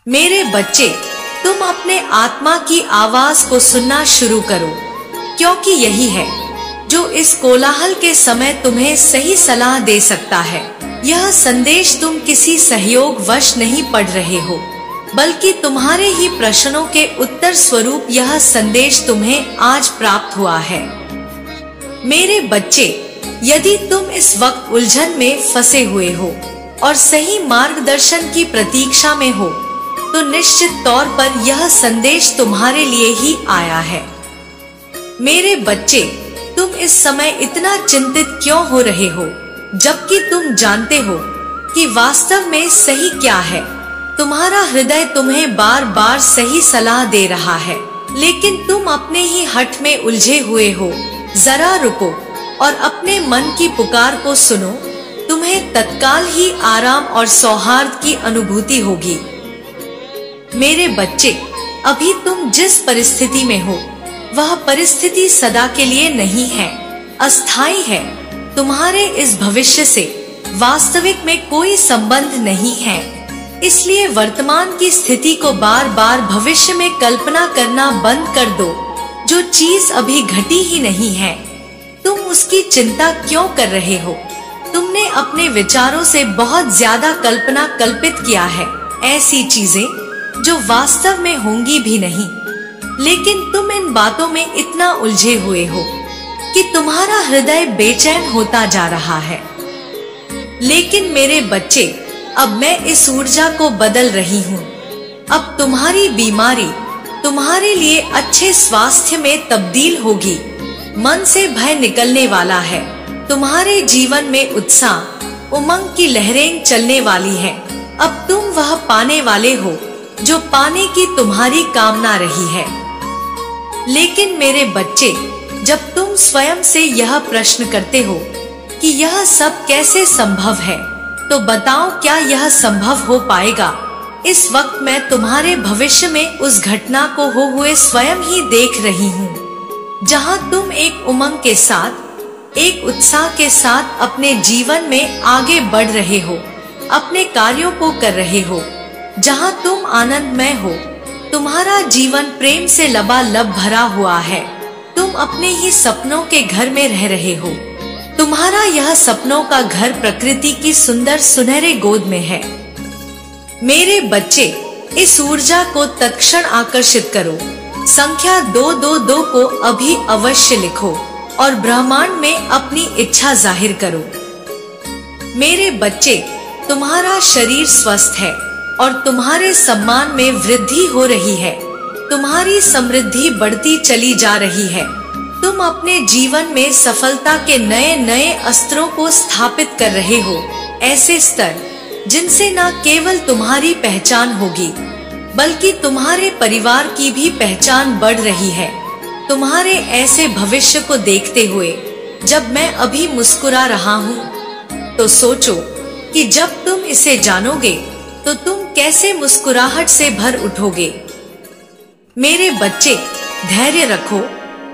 मेरे बच्चे, तुम अपने आत्मा की आवाज को सुनना शुरू करो, क्योंकि यही है जो इस कोलाहल के समय तुम्हें सही सलाह दे सकता है। यह संदेश तुम किसी सहयोग वश नहीं पढ़ रहे हो, बल्कि तुम्हारे ही प्रश्नों के उत्तर स्वरूप यह संदेश तुम्हें आज प्राप्त हुआ है। मेरे बच्चे, यदि तुम इस वक्त उलझन में फंसे हुए हो और सही मार्गदर्शन की प्रतीक्षा में हो, तो निश्चित तौर पर यह संदेश तुम्हारे लिए ही आया है। मेरे बच्चे, तुम इस समय इतना चिंतित क्यों हो रहे हो, जबकि तुम जानते हो कि वास्तव में सही क्या है। तुम्हारा हृदय तुम्हें बार बार सही सलाह दे रहा है, लेकिन तुम अपने ही हठ में उलझे हुए हो। जरा रुको और अपने मन की पुकार को सुनो। तुम्हें तत्काल ही आराम और सौहार्द की अनुभूति होगी। मेरे बच्चे, अभी तुम जिस परिस्थिति में हो, वह परिस्थिति सदा के लिए नहीं है, अस्थायी है। तुम्हारे इस भविष्य से वास्तविक में कोई संबंध नहीं है। इसलिए वर्तमान की स्थिति को बार बार भविष्य में कल्पना करना बंद कर दो, जो चीज अभी घटी ही नहीं है। तुम उसकी चिंता क्यों कर रहे हो? तुमने अपने विचारों से बहुत ज्यादा कल्पना कल्पित किया है, ऐसी चीजें जो वास्तव में होंगी भी नहीं। लेकिन तुम इन बातों में इतना उलझे हुए हो कि तुम्हारा हृदय बेचैन होता जा रहा है। लेकिन मेरे बच्चे, अब मैं इस ऊर्जा को बदल रही हूँ। अब तुम्हारी बीमारी तुम्हारे लिए अच्छे स्वास्थ्य में तब्दील होगी। मन से भय निकलने वाला है। तुम्हारे जीवन में उत्साह, उमंग की लहरें चलने वाली हैं। अब तुम वह पाने वाले हो जो पाने की तुम्हारी कामना रही है। लेकिन मेरे बच्चे, जब तुम स्वयं से यह प्रश्न करते हो कि यह सब कैसे संभव है, तो बताओ क्या यह संभव हो पाएगा? इस वक्त मैं तुम्हारे भविष्य में उस घटना को हो हुए स्वयं ही देख रही हूँ, जहाँ तुम एक उमंग के साथ, एक उत्साह के साथ अपने जीवन में आगे बढ़ रहे हो, अपने कार्यों को कर रहे हो, जहाँ तुम आनंदमय हो। तुम्हारा जीवन प्रेम से लबालब भरा हुआ है। तुम अपने ही सपनों के घर में रह रहे हो। तुम्हारा यह सपनों का घर प्रकृति की सुंदर सुनहरे गोद में है। मेरे बच्चे, इस ऊर्जा को तत्क्षण आकर्षित करो। संख्या 222 को अभी अवश्य लिखो और ब्रह्मांड में अपनी इच्छा जाहिर करो। मेरे बच्चे, तुम्हारा शरीर स्वस्थ है और तुम्हारे सम्मान में वृद्धि हो रही है। तुम्हारी समृद्धि बढ़ती चली जा रही है। तुम अपने जीवन में सफलता के नए नए अस्त्रों को स्थापित कर रहे हो, ऐसे स्तर जिनसे न केवल तुम्हारी पहचान होगी, बल्कि तुम्हारे परिवार की भी पहचान बढ़ रही है। तुम्हारे ऐसे भविष्य को देखते हुए जब मैं अभी मुस्कुरा रहा हूँ, तो सोचो कि जब तुम इसे जानोगे तो तुम कैसे मुस्कुराहट से भर उठोगे। मेरे बच्चे, धैर्य रखो।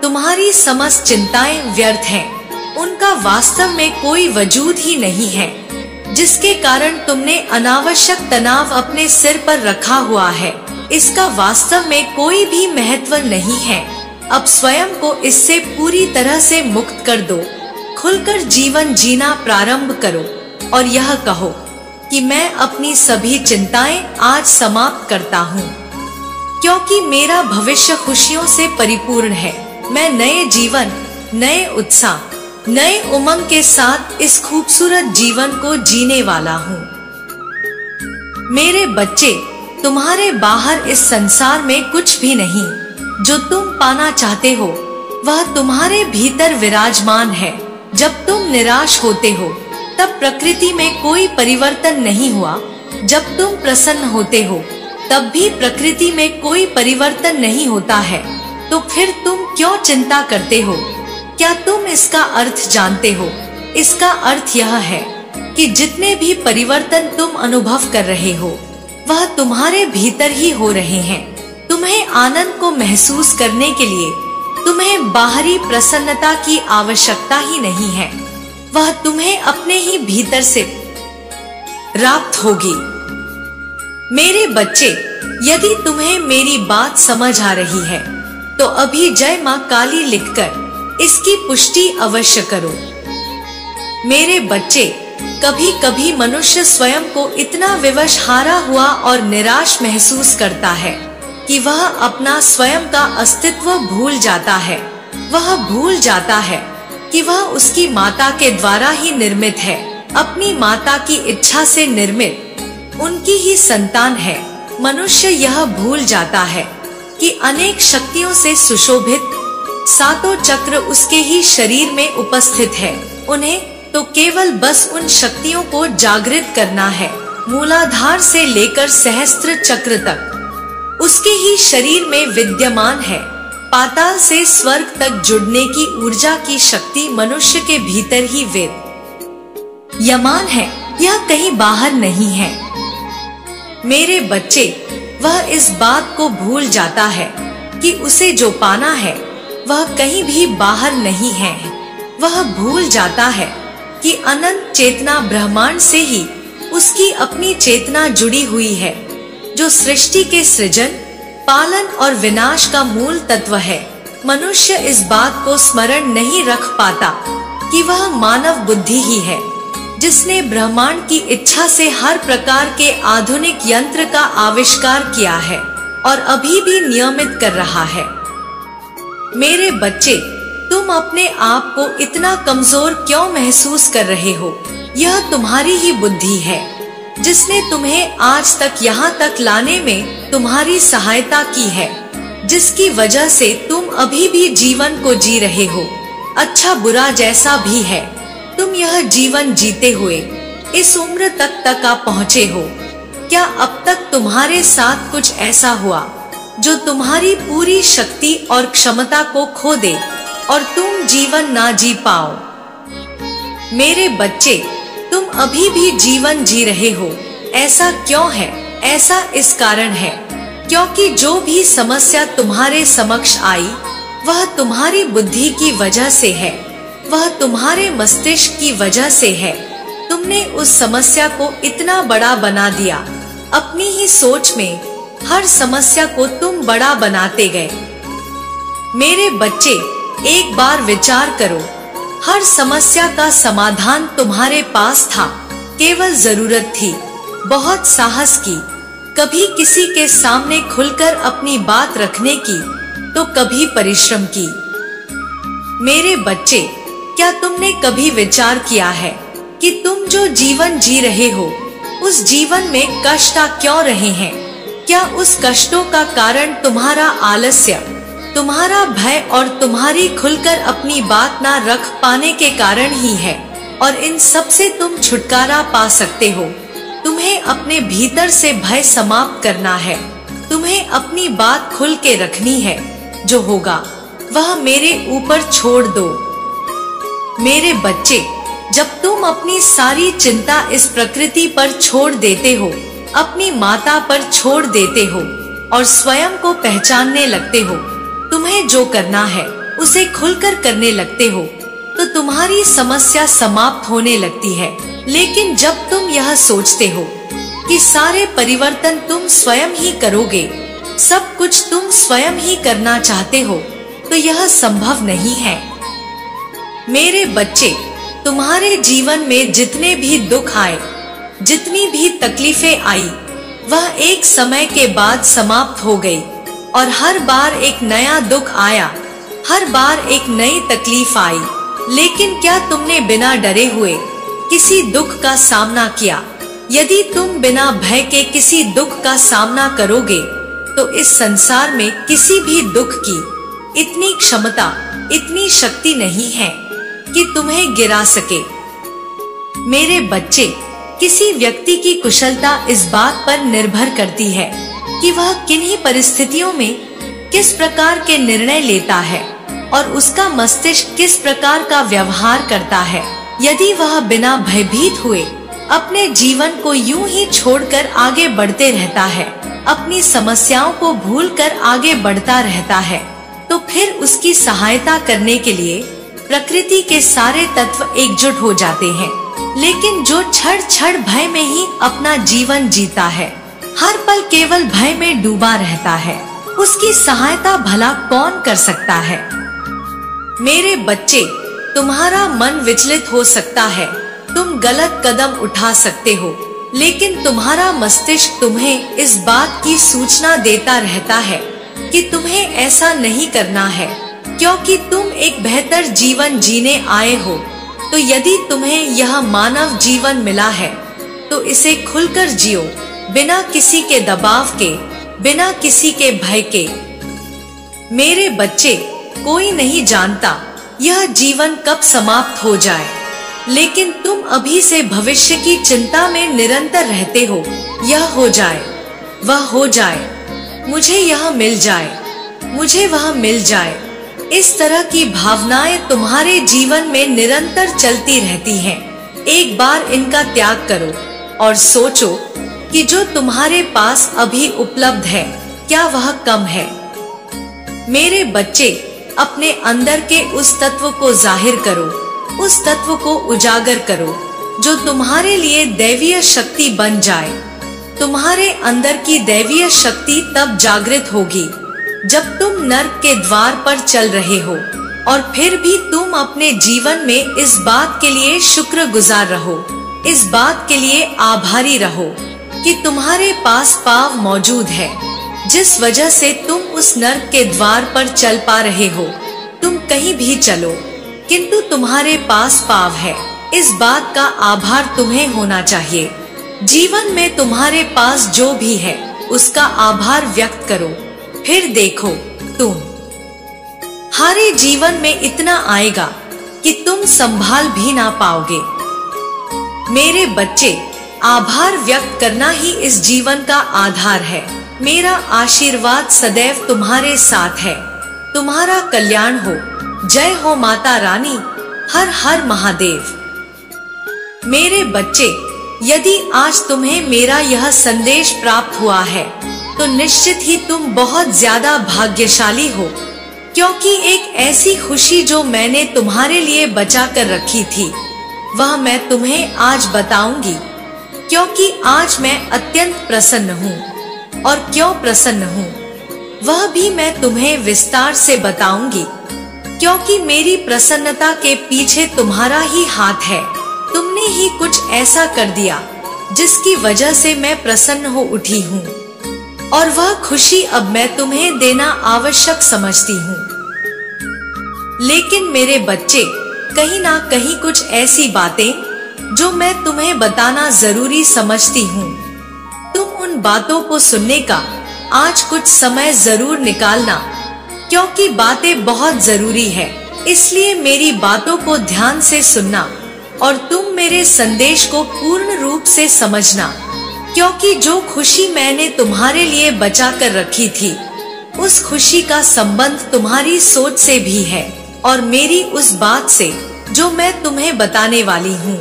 तुम्हारी समस्त चिंताएं व्यर्थ हैं। उनका वास्तव में कोई वजूद ही नहीं है, जिसके कारण तुमने अनावश्यक तनाव अपने सिर पर रखा हुआ है। इसका वास्तव में कोई भी महत्व नहीं है। अब स्वयं को इससे पूरी तरह से मुक्त कर दो। खुलकर जीवन जीना प्रारंभ करो और यह कहो कि मैं अपनी सभी चिंताएं आज समाप्त करता हूँ, क्योंकि मेरा भविष्य खुशियों से परिपूर्ण है। मैं नए जीवन, नए उत्साह, नए उमंग के साथ इस खूबसूरत जीवन को जीने वाला हूँ। मेरे बच्चे, तुम्हारे बाहर इस संसार में कुछ भी नहीं। जो तुम पाना चाहते हो वह तुम्हारे भीतर विराजमान है। जब तुम निराश होते हो तब प्रकृति में कोई परिवर्तन नहीं हुआ। जब तुम प्रसन्न होते हो तब भी प्रकृति में कोई परिवर्तन नहीं होता है। तो फिर तुम क्यों चिंता करते हो? क्या तुम इसका अर्थ जानते हो? इसका अर्थ यह है कि जितने भी परिवर्तन तुम अनुभव कर रहे हो वह तुम्हारे भीतर ही हो रहे हैं। तुम्हें आनंद को महसूस करने के लिए तुम्हें बाहरी प्रसन्नता की आवश्यकता ही नहीं है, वह तुम्हें अपने ही भीतर से प्राप्त होगी। मेरे बच्चे, यदि तुम्हें मेरी बात समझ आ रही है तो अभी जय मां काली लिखकर इसकी पुष्टि अवश्य करो। मेरे बच्चे, कभी कभी मनुष्य स्वयं को इतना विवश हारा हुआ और निराश महसूस करता है कि वह अपना स्वयं का अस्तित्व भूल जाता है। वह भूल जाता है कि वह उसकी माता के द्वारा ही निर्मित है, अपनी माता की इच्छा से निर्मित उनकी ही संतान है। मनुष्य यह भूल जाता है कि अनेक शक्तियों से सुशोभित सातों चक्र उसके ही शरीर में उपस्थित है। उन्हें तो केवल बस उन शक्तियों को जागृत करना है। मूलाधार से लेकर सहस्त्र चक्र तक उसके ही शरीर में विद्यमान है। पाताल से स्वर्ग तक जुड़ने की ऊर्जा की शक्ति मनुष्य के भीतर ही विद्यमान है, यह कहीं बाहर नहीं है। मेरे बच्चे, वह इस बात को भूल जाता है कि उसे जो पाना है वह कहीं भी बाहर नहीं है। वह भूल जाता है कि अनंत चेतना ब्रह्मांड से ही उसकी अपनी चेतना जुड़ी हुई है, जो सृष्टि के सृजन, पालन और विनाश का मूल तत्व है। मनुष्य इस बात को स्मरण नहीं रख पाता कि वह मानव बुद्धि ही है जिसने ब्रह्मांड की इच्छा से हर प्रकार के आधुनिक यंत्र का आविष्कार किया है और अभी भी नियमित कर रहा है। मेरे बच्चे, तुम अपने आप को इतना कमजोर क्यों महसूस कर रहे हो? यह तुम्हारी ही बुद्धि है जिसने तुम्हें आज तक यहाँ तक लाने में तुम्हारी सहायता की है, जिसकी वजह से तुम अभी भी जीवन को जी रहे हो। अच्छा बुरा जैसा भी है, तुम यह जीवन जीते हुए इस उम्र तक आ पहुँचे हो। क्या अब तक तुम्हारे साथ कुछ ऐसा हुआ जो तुम्हारी पूरी शक्ति और क्षमता को खो दे और तुम जीवन ना जी पाओ? मेरे बच्चे, तुम अभी भी जीवन जी रहे हो। ऐसा क्यों है? ऐसा इस कारण है क्योंकि जो भी समस्या तुम्हारे समक्ष आई वह तुम्हारी बुद्धि की वजह से है, वह तुम्हारे मस्तिष्क की वजह से है। तुमने उस समस्या को इतना बड़ा बना दिया। अपनी ही सोच में हर समस्या को तुम बड़ा बनाते गए। मेरे बच्चे, एक बार विचार करो, हर समस्या का समाधान तुम्हारे पास था, केवल जरूरत थी बहुत साहस की, कभी किसी के सामने खुलकर अपनी बात रखने की तो कभी परिश्रम की। मेरे बच्चे, क्या तुमने कभी विचार किया है कि तुम जो जीवन जी रहे हो उस जीवन में कष्ट क्यों रहे हैं? क्या उस कष्टों का कारण तुम्हारा आलस्य, तुम्हारा भय और तुम्हारी खुलकर अपनी बात ना रख पाने के कारण ही है? और इन सब से तुम छुटकारा पा सकते हो। तुम्हें अपने भीतर से भय समाप्त करना है। तुम्हें अपनी बात खुल के रखनी है। जो होगा वह मेरे ऊपर छोड़ दो। मेरे बच्चे, जब तुम अपनी सारी चिंता इस प्रकृति पर छोड़ देते हो, अपनी माता पर छोड़ देते हो और स्वयं को पहचानने लगते हो, तुम्हें जो करना है उसे खुलकर करने लगते हो, तो तुम्हारी समस्या समाप्त होने लगती है। लेकिन जब तुम यह सोचते हो कि सारे परिवर्तन तुम स्वयं ही करोगे, सब कुछ तुम स्वयं ही करना चाहते हो, तो यह संभव नहीं है। मेरे बच्चे, तुम्हारे जीवन में जितने भी दुख आए, जितनी भी तकलीफें आई, वह एक समय के बाद समाप्त हो गई और हर बार एक नया दुख आया, हर बार एक नई तकलीफ आई। लेकिन क्या तुमने बिना डरे हुए किसी दुख का सामना किया? यदि तुम बिना भय के किसी दुख का सामना करोगे तो इस संसार में किसी भी दुख की इतनी क्षमता, इतनी शक्ति नहीं है कि तुम्हें गिरा सके। मेरे बच्चे, किसी व्यक्ति की कुशलता इस बात पर निर्भर करती है कि वह किन्हीं परिस्थितियों में किस प्रकार के निर्णय लेता है और उसका मस्तिष्क किस प्रकार का व्यवहार करता है। यदि वह बिना भयभीत हुए अपने जीवन को यूं ही छोड़कर आगे बढ़ते रहता है, अपनी समस्याओं को भूलकर आगे बढ़ता रहता है, तो फिर उसकी सहायता करने के लिए प्रकृति के सारे तत्व एकजुट हो जाते हैं। लेकिन जो क्षण क्षण भय में ही अपना जीवन जीता है, हर पल केवल भय में डूबा रहता है। उसकी सहायता भला कौन कर सकता है? मेरे बच्चे, तुम्हारा मन विचलित हो सकता है, तुम गलत कदम उठा सकते हो, लेकिन तुम्हारा मस्तिष्क तुम्हें इस बात की सूचना देता रहता है कि तुम्हें ऐसा नहीं करना है, क्योंकि तुम एक बेहतर जीवन जीने आए हो। तो यदि तुम्हें यह मानव जीवन मिला है तो इसे खुलकर जियो, बिना किसी के दबाव के, बिना किसी के भय के। मेरे बच्चे, कोई नहीं जानता यह जीवन कब समाप्त हो जाए, लेकिन तुम अभी से भविष्य की चिंता में निरंतर रहते हो। यह हो जाए, वह हो जाए, मुझे यह मिल जाए, मुझे वह मिल जाए। इस तरह की भावनाएं तुम्हारे जीवन में निरंतर चलती रहती हैं। एक बार इनका त्याग करो और सोचो कि जो तुम्हारे पास अभी उपलब्ध है, क्या वह कम है? मेरे बच्चे, अपने अंदर के उस तत्व को जाहिर करो, उस तत्व को उजागर करो जो तुम्हारे लिए दैवीय शक्ति बन जाए। तुम्हारे अंदर की दैवीय शक्ति तब जागृत होगी जब तुम नर्क के द्वार पर चल रहे हो, और फिर भी तुम अपने जीवन में इस बात के लिए शुक्रगुजार रहो, इस बात के लिए आभारी रहो कि तुम्हारे पास पाव मौजूद है, जिस वजह से तुम उस नर्क के द्वार पर चल पा रहे हो। तुम कहीं भी चलो, किंतु तुम्हारे पास पाव है। इस बात का आभार तुम्हें होना चाहिए। जीवन में तुम्हारे पास जो भी है उसका आभार व्यक्त करो। फिर देखो, तुम हारे जीवन में इतना आएगा कि तुम संभाल भी ना पाओगे। मेरे बच्चे, आभार व्यक्त करना ही इस जीवन का आधार है। मेरा आशीर्वाद सदैव तुम्हारे साथ है। तुम्हारा कल्याण हो। जय हो माता रानी। हर हर महादेव। मेरे बच्चे, यदि आज तुम्हें मेरा यह संदेश प्राप्त हुआ है तो निश्चित ही तुम बहुत ज्यादा भाग्यशाली हो, क्योंकि एक ऐसी खुशी जो मैंने तुम्हारे लिए बचा कर रखी थी वह मैं तुम्हें आज बताऊंगी, क्योंकि आज मैं अत्यंत प्रसन्न हूँ। और क्यों प्रसन्न हूँ वह भी मैं तुम्हें विस्तार से बताऊंगी, क्योंकि मेरी प्रसन्नता के पीछे तुम्हारा ही हाथ है। तुमने ही कुछ ऐसा कर दिया जिसकी वजह से मैं प्रसन्न हो उठी हूँ, और वह खुशी अब मैं तुम्हें देना आवश्यक समझती हूँ। लेकिन मेरे बच्चे, कहीं ना कहीं कुछ ऐसी बातें जो मैं तुम्हें बताना जरूरी समझती हूँ। तुम उन बातों को सुनने का आज कुछ समय जरूर निकालना, क्योंकि बातें बहुत जरूरी है। इसलिए मेरी बातों को ध्यान से सुनना और तुम मेरे संदेश को पूर्ण रूप से समझना, क्योंकि जो खुशी मैंने तुम्हारे लिए बचा कर रखी थी उस खुशी का संबंध तुम्हारी सोच से भी है और मेरी उस बात से जो मैं तुम्हें बताने वाली हूँ।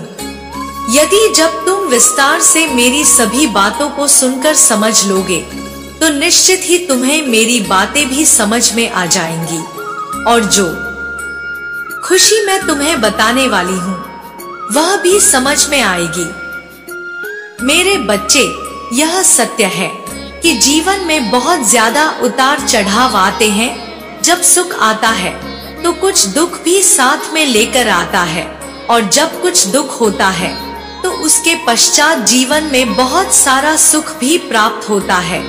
यदि जब तुम विस्तार से मेरी सभी बातों को सुनकर समझ लोगे तो निश्चित ही तुम्हें मेरी बातें भी समझ में आ जाएंगी, और जो खुशी मैं तुम्हें बताने वाली हूँ वह भी समझ में आएगी। मेरे बच्चे, यह सत्य है कि जीवन में बहुत ज्यादा उतार चढ़ाव आते हैं। जब सुख आता है तो कुछ दुख भी साथ में लेकर आता है, और जब कुछ दुख होता है तो उसके पश्चात जीवन में बहुत सारा सुख भी प्राप्त होता है,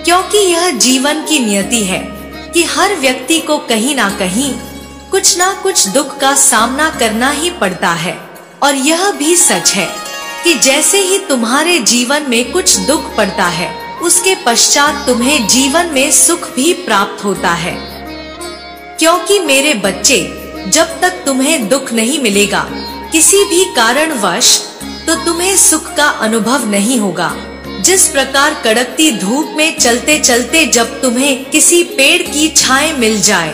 क्योंकि यह जीवन की नियति है कि हर व्यक्ति को कहीं ना कुछ दुख का सामना करना ही पड़ता है। और यह भी सच है कि जैसे ही तुम्हारे जीवन में कुछ दुख पड़ता है उसके पश्चात तुम्हें जीवन में सुख भी प्राप्त होता है। क्योंकि मेरे बच्चे, जब तक तुम्हें दुख नहीं मिलेगा किसी भी कारणवश, तो तुम्हें सुख का अनुभव नहीं होगा। जिस प्रकार कड़कती धूप में चलते चलते जब तुम्हें किसी पेड़ की छाया मिल जाए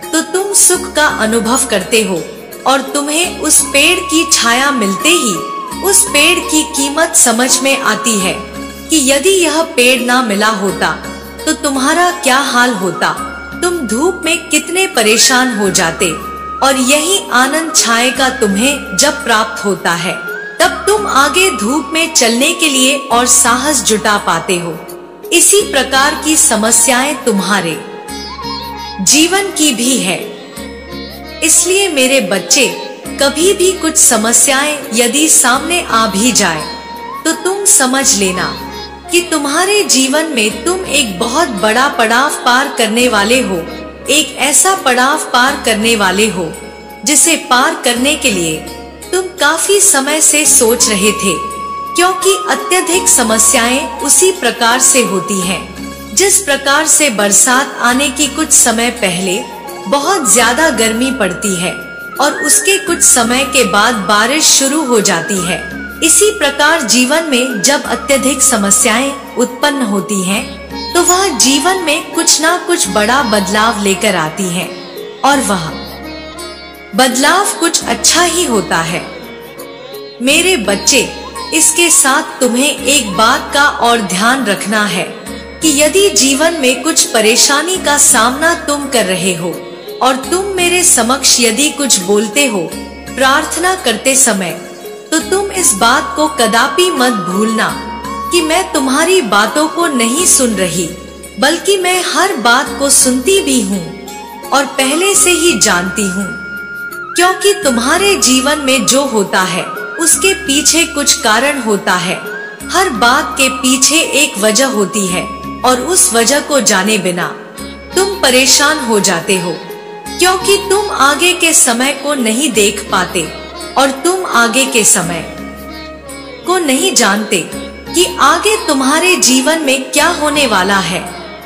तो तुम सुख का अनुभव करते हो, और तुम्हें उस पेड़ की छाया मिलते ही उस पेड़ की कीमत समझ में आती है कि यदि यह पेड़ ना मिला होता तो तुम्हारा क्या हाल होता, तुम धूप में कितने परेशान हो जाते। और यही आनंद छाया का तुम्हें जब प्राप्त होता है तब तुम आगे धूप में चलने के लिए और साहस जुटा पाते हो। इसी प्रकार की समस्याएं तुम्हारे जीवन की भी है। इसलिए मेरे बच्चे, कभी भी कुछ समस्याएं यदि सामने आ भी जाए तो तुम समझ लेना कि तुम्हारे जीवन में तुम एक बहुत बड़ा पड़ाव पार करने वाले हो। एक ऐसा पड़ाव पार करने वाले हो जिसे पार करने के लिए तुम काफी समय से सोच रहे थे, क्योंकि अत्यधिक समस्याएं उसी प्रकार से होती हैं जिस प्रकार से बरसात आने की कुछ समय पहले बहुत ज्यादा गर्मी पड़ती है और उसके कुछ समय के बाद बारिश शुरू हो जाती है। इसी प्रकार जीवन में जब अत्यधिक समस्याएं उत्पन्न होती हैं, तो वह जीवन में कुछ ना कुछ बड़ा बदलाव लेकर आती हैं और वह बदलाव कुछ अच्छा ही होता है। मेरे बच्चे, इसके साथ तुम्हें एक बात का और ध्यान रखना है कि यदि जीवन में कुछ परेशानी का सामना तुम कर रहे हो और तुम मेरे समक्ष यदि कुछ बोलते हो प्रार्थना करते समय, तो तुम इस बात को कदापि मत भूलना कि मैं तुम्हारी बातों को नहीं सुन रही, बल्कि मैं हर बात को सुनती भी हूँ और पहले से ही जानती हूँ। क्योंकि तुम्हारे जीवन में जो होता है उसके पीछे कुछ कारण होता है। हर बात के पीछे एक वजह होती है और उस वजह को जाने बिना तुम परेशान हो जाते हो, क्योंकि तुम आगे के समय को नहीं देख पाते और तुम आगे के समय को नहीं जानते कि आगे तुम्हारे जीवन में क्या होने वाला है।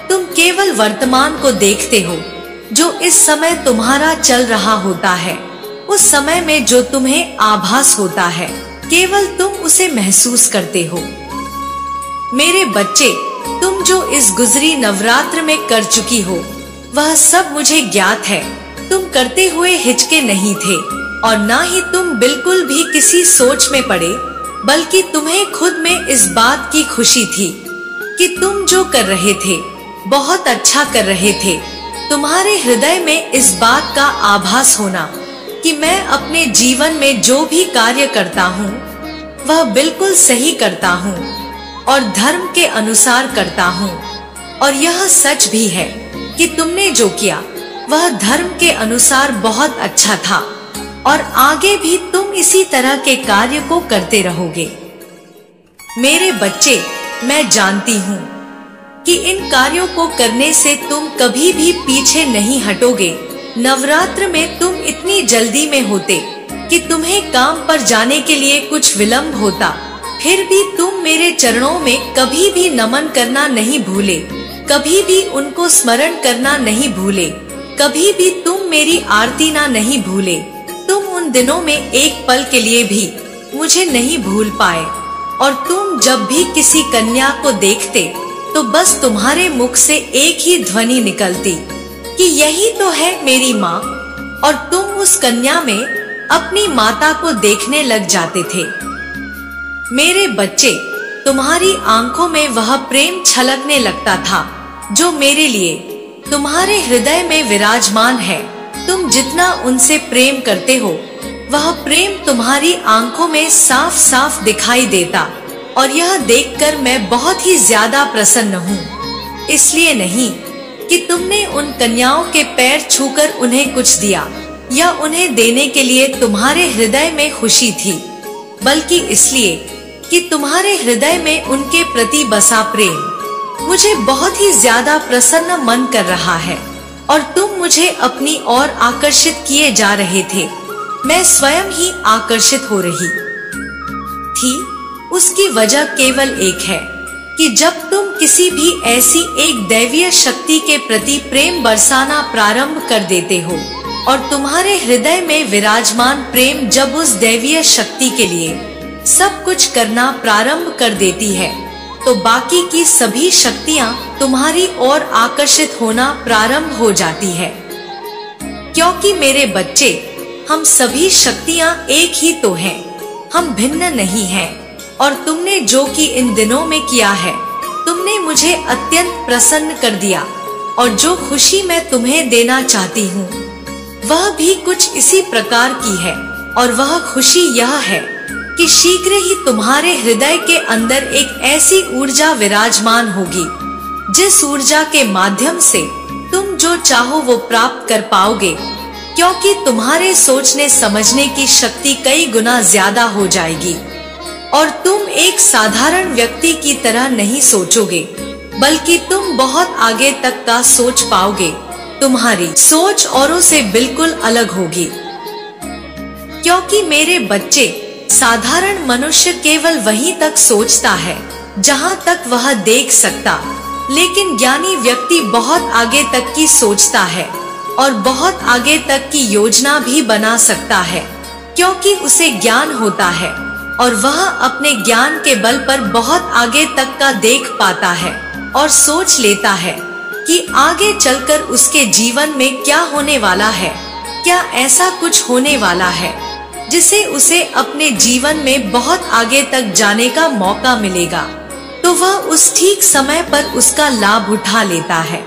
तुम केवल वर्तमान को देखते हो जो इस समय तुम्हारा चल रहा होता है। उस समय में जो तुम्हें आभास होता है केवल तुम उसे महसूस करते हो। मेरे बच्चे, तुम जो इस गुजरी नवरात्र में कर चुकी हो वह सब मुझे ज्ञात है। तुम करते हुए हिचके नहीं थे और ना ही तुम बिल्कुल भी किसी सोच में पड़े, बल्कि तुम्हें खुद में इस बात की खुशी थी कि तुम जो कर रहे थे बहुत अच्छा कर रहे थे। तुम्हारे हृदय में इस बात का आभास होना कि मैं अपने जीवन में जो भी कार्य करता हूँ वह बिल्कुल सही करता हूँ और धर्म के अनुसार करता हूँ। और यह सच भी है कि तुमने जो किया वह धर्म के अनुसार बहुत अच्छा था और आगे भी तुम इसी तरह के कार्य को करते रहोगे। मेरे बच्चे, मैं जानती हूँ कि इन कार्यों को करने से तुम कभी भी पीछे नहीं हटोगे। नवरात्र में तुम इतनी जल्दी में होते कि तुम्हें काम पर जाने के लिए कुछ विलंब होता, फिर भी तुम मेरे चरणों में कभी भी नमन करना नहीं भूले, कभी भी उनको स्मरण करना नहीं भूले, कभी भी तुम मेरी आरती ना नहीं भूले। तुम उन दिनों में एक पल के लिए भी मुझे नहीं भूल पाए और तुम जब भी किसी कन्या को देखते तो बस तुम्हारे मुख से एक ही ध्वनि निकलती कि यही तो है मेरी माँ, और तुम उस कन्या में अपनी माता को देखने लग जाते थे। मेरे बच्चे, तुम्हारी आंखों में वह प्रेम छलकने लगता था जो मेरे लिए तुम्हारे हृदय में विराजमान है। तुम जितना उनसे प्रेम करते हो वह प्रेम तुम्हारी आंखों में साफ साफ दिखाई देता, और यह देखकर मैं बहुत ही ज्यादा प्रसन्न हूँ। इसलिए नहीं कि तुमने उन कन्याओं के पैर छूकर उन्हें कुछ दिया या उन्हें देने के लिए तुम्हारे हृदय में खुशी थी, बल्कि इसलिए कि तुम्हारे हृदय में उनके प्रति बसा प्रेम मुझे बहुत ही ज्यादा प्रसन्न मन कर रहा है और तुम मुझे अपनी ओर आकर्षित किए जा रहे थे। मैं स्वयं ही आकर्षित हो रही थी। उसकी वजह केवल एक है कि जब तुम किसी भी ऐसी एक दैवीय शक्ति के प्रति प्रेम बरसाना प्रारंभ कर देते हो और तुम्हारे हृदय में विराजमान प्रेम जब उस दैवीय शक्ति के लिए सब कुछ करना प्रारंभ कर देती है, तो बाकी की सभी शक्तियाँ तुम्हारी ओर आकर्षित होना प्रारंभ हो जाती है। क्योंकि मेरे बच्चे, हम सभी शक्तियाँ एक ही तो हैं, हम भिन्न नहीं हैं। और तुमने जो कि इन दिनों में किया है, तुमने मुझे अत्यंत प्रसन्न कर दिया, और जो खुशी मैं तुम्हें देना चाहती हूँ वह भी कुछ इसी प्रकार की है। और वह खुशी यह है कि शीघ्र ही तुम्हारे हृदय के अंदर एक ऐसी ऊर्जा विराजमान होगी जिस ऊर्जा के माध्यम से तुम जो चाहो वो प्राप्त कर पाओगे, क्योंकि तुम्हारे सोचने समझने की शक्ति कई गुना ज्यादा हो जाएगी और तुम एक साधारण व्यक्ति की तरह नहीं सोचोगे, बल्कि तुम बहुत आगे तक का सोच पाओगे। तुम्हारी सोच औरों से बिल्कुल अलग होगी, क्योंकि मेरे बच्चे, साधारण मनुष्य केवल वहीं तक सोचता है जहां तक वह देख सकता, लेकिन ज्ञानी व्यक्ति बहुत आगे तक की सोचता है और बहुत आगे तक की योजना भी बना सकता है, क्योंकि उसे ज्ञान होता है और वह अपने ज्ञान के बल पर बहुत आगे तक का देख पाता है और सोच लेता है कि आगे चलकर उसके जीवन में क्या होने वाला है, क्या ऐसा कुछ होने वाला है जिसे उसे अपने जीवन में बहुत आगे तक जाने का मौका मिलेगा। तो वह उस ठीक समय पर उसका लाभ उठा लेता है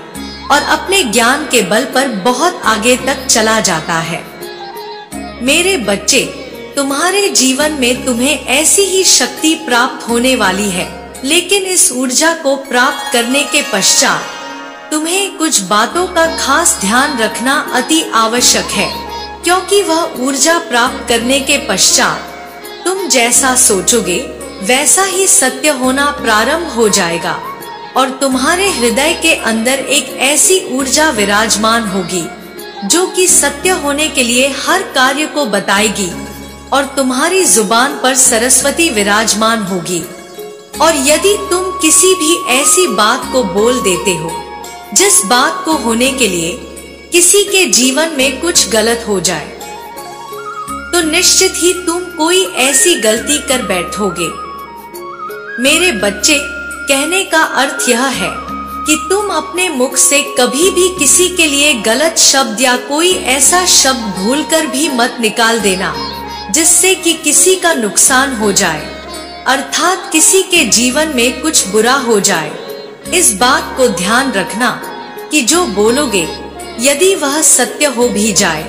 और अपने ज्ञान के बल पर बहुत आगे तक चला जाता है। मेरे बच्चे, तुम्हारे जीवन में तुम्हें ऐसी ही शक्ति प्राप्त होने वाली है, लेकिन इस ऊर्जा को प्राप्त करने के पश्चात तुम्हें कुछ बातों का खास ध्यान रखना अति आवश्यक है, क्योंकि वह ऊर्जा प्राप्त करने के पश्चात तुम जैसा सोचोगे वैसा ही सत्य होना प्रारंभ हो जाएगा और तुम्हारे हृदय के अंदर एक ऐसी ऊर्जा विराजमान होगी जो कि सत्य होने के लिए हर कार्य को बताएगी और तुम्हारी जुबान पर सरस्वती विराजमान होगी। और यदि तुम किसी भी ऐसी बात को बोल देते हो जिस बात को होने के लिए किसी के जीवन में कुछ गलत हो जाए, तो निश्चित ही तुम कोई ऐसी गलती कर बैठोगे। मेरे बच्चे, कहने का अर्थ यह है कि तुम अपने मुख से कभी भी किसी के लिए गलत शब्द या कोई ऐसा शब्द भूलकर भी मत निकाल देना जिससे कि किसी का नुकसान हो जाए, अर्थात किसी के जीवन में कुछ बुरा हो जाए। इस बात को ध्यान रखना कि जो बोलोगे यदि वह सत्य हो भी जाए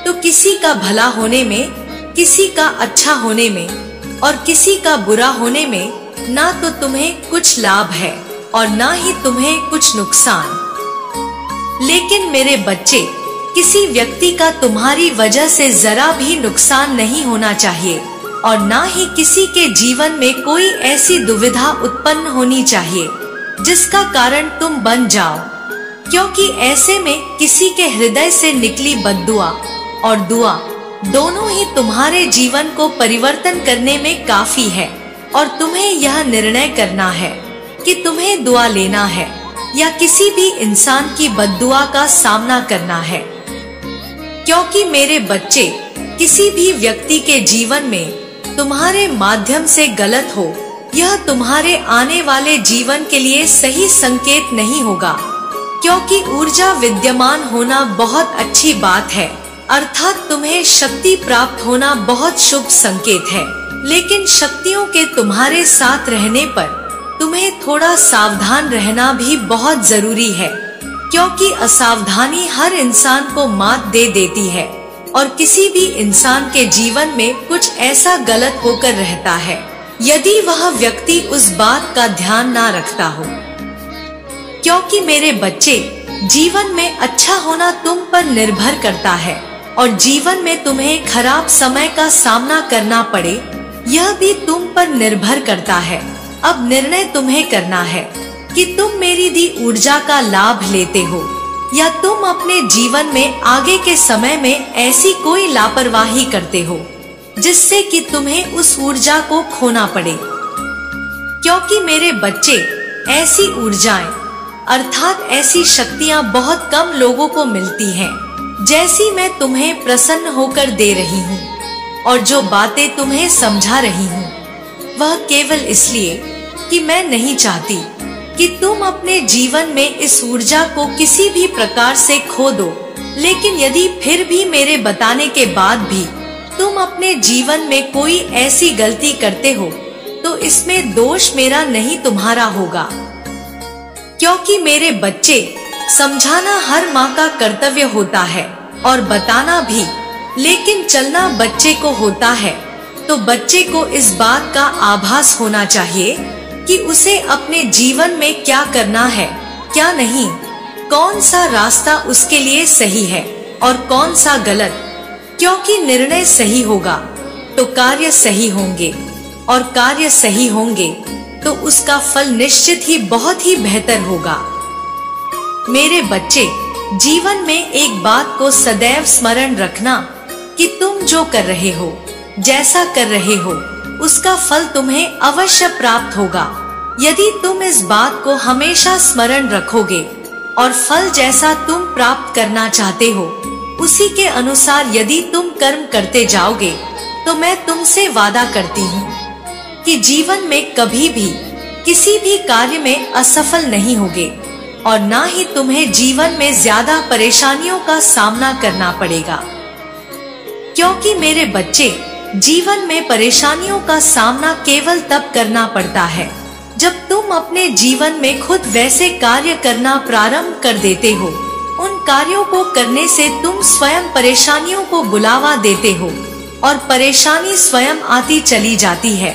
तो किसी का भला होने में, किसी का अच्छा होने में और किसी का बुरा होने में ना तो तुम्हें कुछ लाभ है और ना ही तुम्हें कुछ नुकसान। लेकिन मेरे बच्चे, किसी व्यक्ति का तुम्हारी वजह से जरा भी नुकसान नहीं होना चाहिए और ना ही किसी के जीवन में कोई ऐसी दुविधा उत्पन्न होनी चाहिए जिसका कारण तुम बन जाओ, क्योंकि ऐसे में किसी के हृदय से निकली बद्दुआ और दुआ दोनों ही तुम्हारे जीवन को परिवर्तन करने में काफी है और तुम्हें यह निर्णय करना है कि तुम्हें दुआ लेना है या किसी भी इंसान की बद्दुआ का सामना करना है। क्योंकि मेरे बच्चे, किसी भी व्यक्ति के जीवन में तुम्हारे माध्यम से गलत हो, यह तुम्हारे आने वाले जीवन के लिए सही संकेत नहीं होगा, क्योंकि ऊर्जा विद्यमान होना बहुत अच्छी बात है, अर्थात तुम्हें शक्ति प्राप्त होना बहुत शुभ संकेत है। लेकिन शक्तियों के तुम्हारे साथ रहने पर तुम्हें थोड़ा सावधान रहना भी बहुत जरूरी है, क्योंकि असावधानी हर इंसान को मात दे देती है और किसी भी इंसान के जीवन में कुछ ऐसा गलत होकर रहता है यदि वह व्यक्ति उस बात का ध्यान ना रखता हो। क्योंकि मेरे बच्चे, जीवन में अच्छा होना तुम पर निर्भर करता है और जीवन में तुम्हें खराब समय का सामना करना पड़े, यह भी तुम पर निर्भर करता है। अब निर्णय तुम्हें करना है कि तुम मेरी दी ऊर्जा का लाभ लेते हो या तुम अपने जीवन में आगे के समय में ऐसी कोई लापरवाही करते हो जिससे कि तुम्हें उस ऊर्जा को खोना पड़े। क्योंकि मेरे बच्चे, ऐसी ऊर्जाएं अर्थात ऐसी शक्तियां बहुत कम लोगों को मिलती हैं, जैसी मैं तुम्हें प्रसन्न होकर दे रही हूँ और जो बातें तुम्हें समझा रही हूँ, वह केवल इसलिए कि मैं नहीं चाहती कि तुम अपने जीवन में इस ऊर्जा को किसी भी प्रकार से खो दो। लेकिन यदि फिर भी मेरे बताने के बाद भी तुम अपने जीवन में कोई ऐसी गलती करते हो तो इसमें दोष मेरा नहीं तुम्हारा होगा। क्योंकि मेरे बच्चे, समझाना हर माँ का कर्तव्य होता है और बताना भी, लेकिन चलना बच्चे को होता है। तो बच्चे को इस बात का आभास होना चाहिए कि उसे अपने जीवन में क्या करना है क्या नहीं, कौन सा रास्ता उसके लिए सही है और कौन सा गलत। क्योंकि निर्णय सही होगा तो कार्य सही होंगे, और कार्य सही होंगे तो उसका फल निश्चित ही बहुत ही बेहतर होगा। मेरे बच्चे, जीवन में एक बात को सदैव स्मरण रखना कि तुम जो कर रहे हो, जैसा कर रहे हो, उसका फल तुम्हें अवश्य प्राप्त होगा। यदि तुम इस बात को हमेशा स्मरण रखोगे और फल जैसा तुम प्राप्त करना चाहते हो उसी के अनुसार यदि तुम कर्म करते जाओगे, तो मैं तुमसे वादा करती हूँ कि जीवन में कभी भी किसी भी कार्य में असफल नहीं होगे और ना ही तुम्हें जीवन में ज्यादा परेशानियों का सामना करना पड़ेगा। क्योंकि मेरे बच्चे, जीवन में परेशानियों का सामना केवल तब करना पड़ता है जब तुम अपने जीवन में खुद वैसे कार्य करना प्रारंभ कर देते हो। उन कार्यों को करने से तुम स्वयं परेशानियों को बुलावा देते हो और परेशानी स्वयं आती चली जाती है।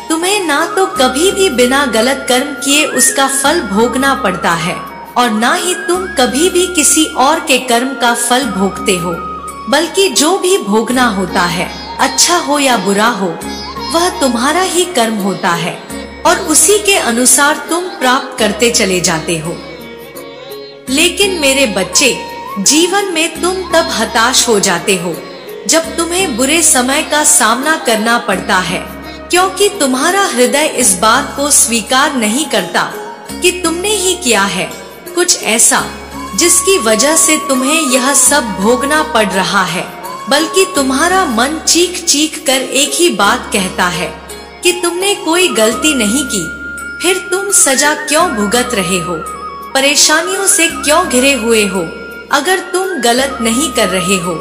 तुम्हें ना तो कभी भी बिना गलत कर्म किए उसका फल भोगना पड़ता है और ना ही तुम कभी भी किसी और के कर्म का फल भोगते हो, बल्कि जो भी भोगना होता है, अच्छा हो या बुरा हो, वह तुम्हारा ही कर्म होता है और उसी के अनुसार तुम प्राप्त करते चले जाते हो। लेकिन मेरे बच्चे, जीवन में तुम तब हताश हो जाते हो जब तुम्हें बुरे समय का सामना करना पड़ता है, क्योंकि तुम्हारा हृदय इस बात को स्वीकार नहीं करता कि तुमने ही किया है कुछ ऐसा जिसकी वजह से तुम्हें यह सब भोगना पड़ रहा है, बल्कि तुम्हारा मन चीख चीख कर एक ही बात कहता है कि तुमने कोई गलती नहीं की, फिर तुम सजा क्यों भुगत रहे हो, परेशानियों से क्यों घिरे हुए हो। अगर तुम गलत नहीं कर रहे हो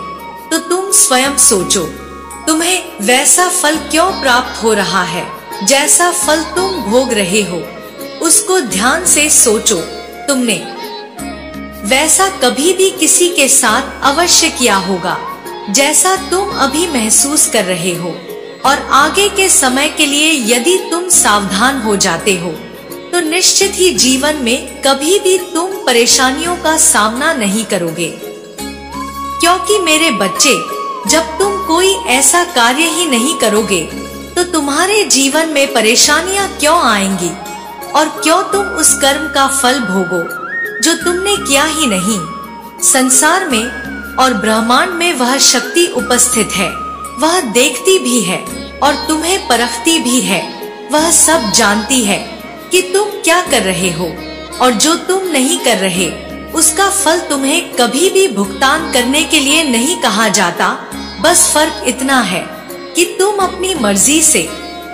तो तुम स्वयं सोचो, तुम्हें वैसा फल क्यों प्राप्त हो रहा है जैसा फल तुम भोग रहे हो। उसको ध्यान से सोचो, तुमने वैसा कभी भी किसी के साथ अवश्य किया होगा जैसा तुम अभी महसूस कर रहे हो, और आगे के समय के लिए यदि तुम सावधान हो जाते हो तो निश्चित ही जीवन में कभी भी तुम परेशानियों का सामना नहीं करोगे। क्योंकि मेरे बच्चे, जब तुम कोई ऐसा कार्य ही नहीं करोगे तो तुम्हारे जीवन में परेशानियां क्यों आएंगी और क्यों तुम उस कर्म का फल भोगो जो तुमने किया ही नहीं। संसार में और ब्रह्मांड में वह शक्ति उपस्थित है, वह देखती भी है और तुम्हें परखती भी है। वह सब जानती है कि तुम क्या कर रहे हो और जो तुम नहीं कर रहे उसका फल तुम्हें कभी भी भुगतान करने के लिए नहीं कहा जाता। बस फर्क इतना है कि तुम अपनी मर्जी से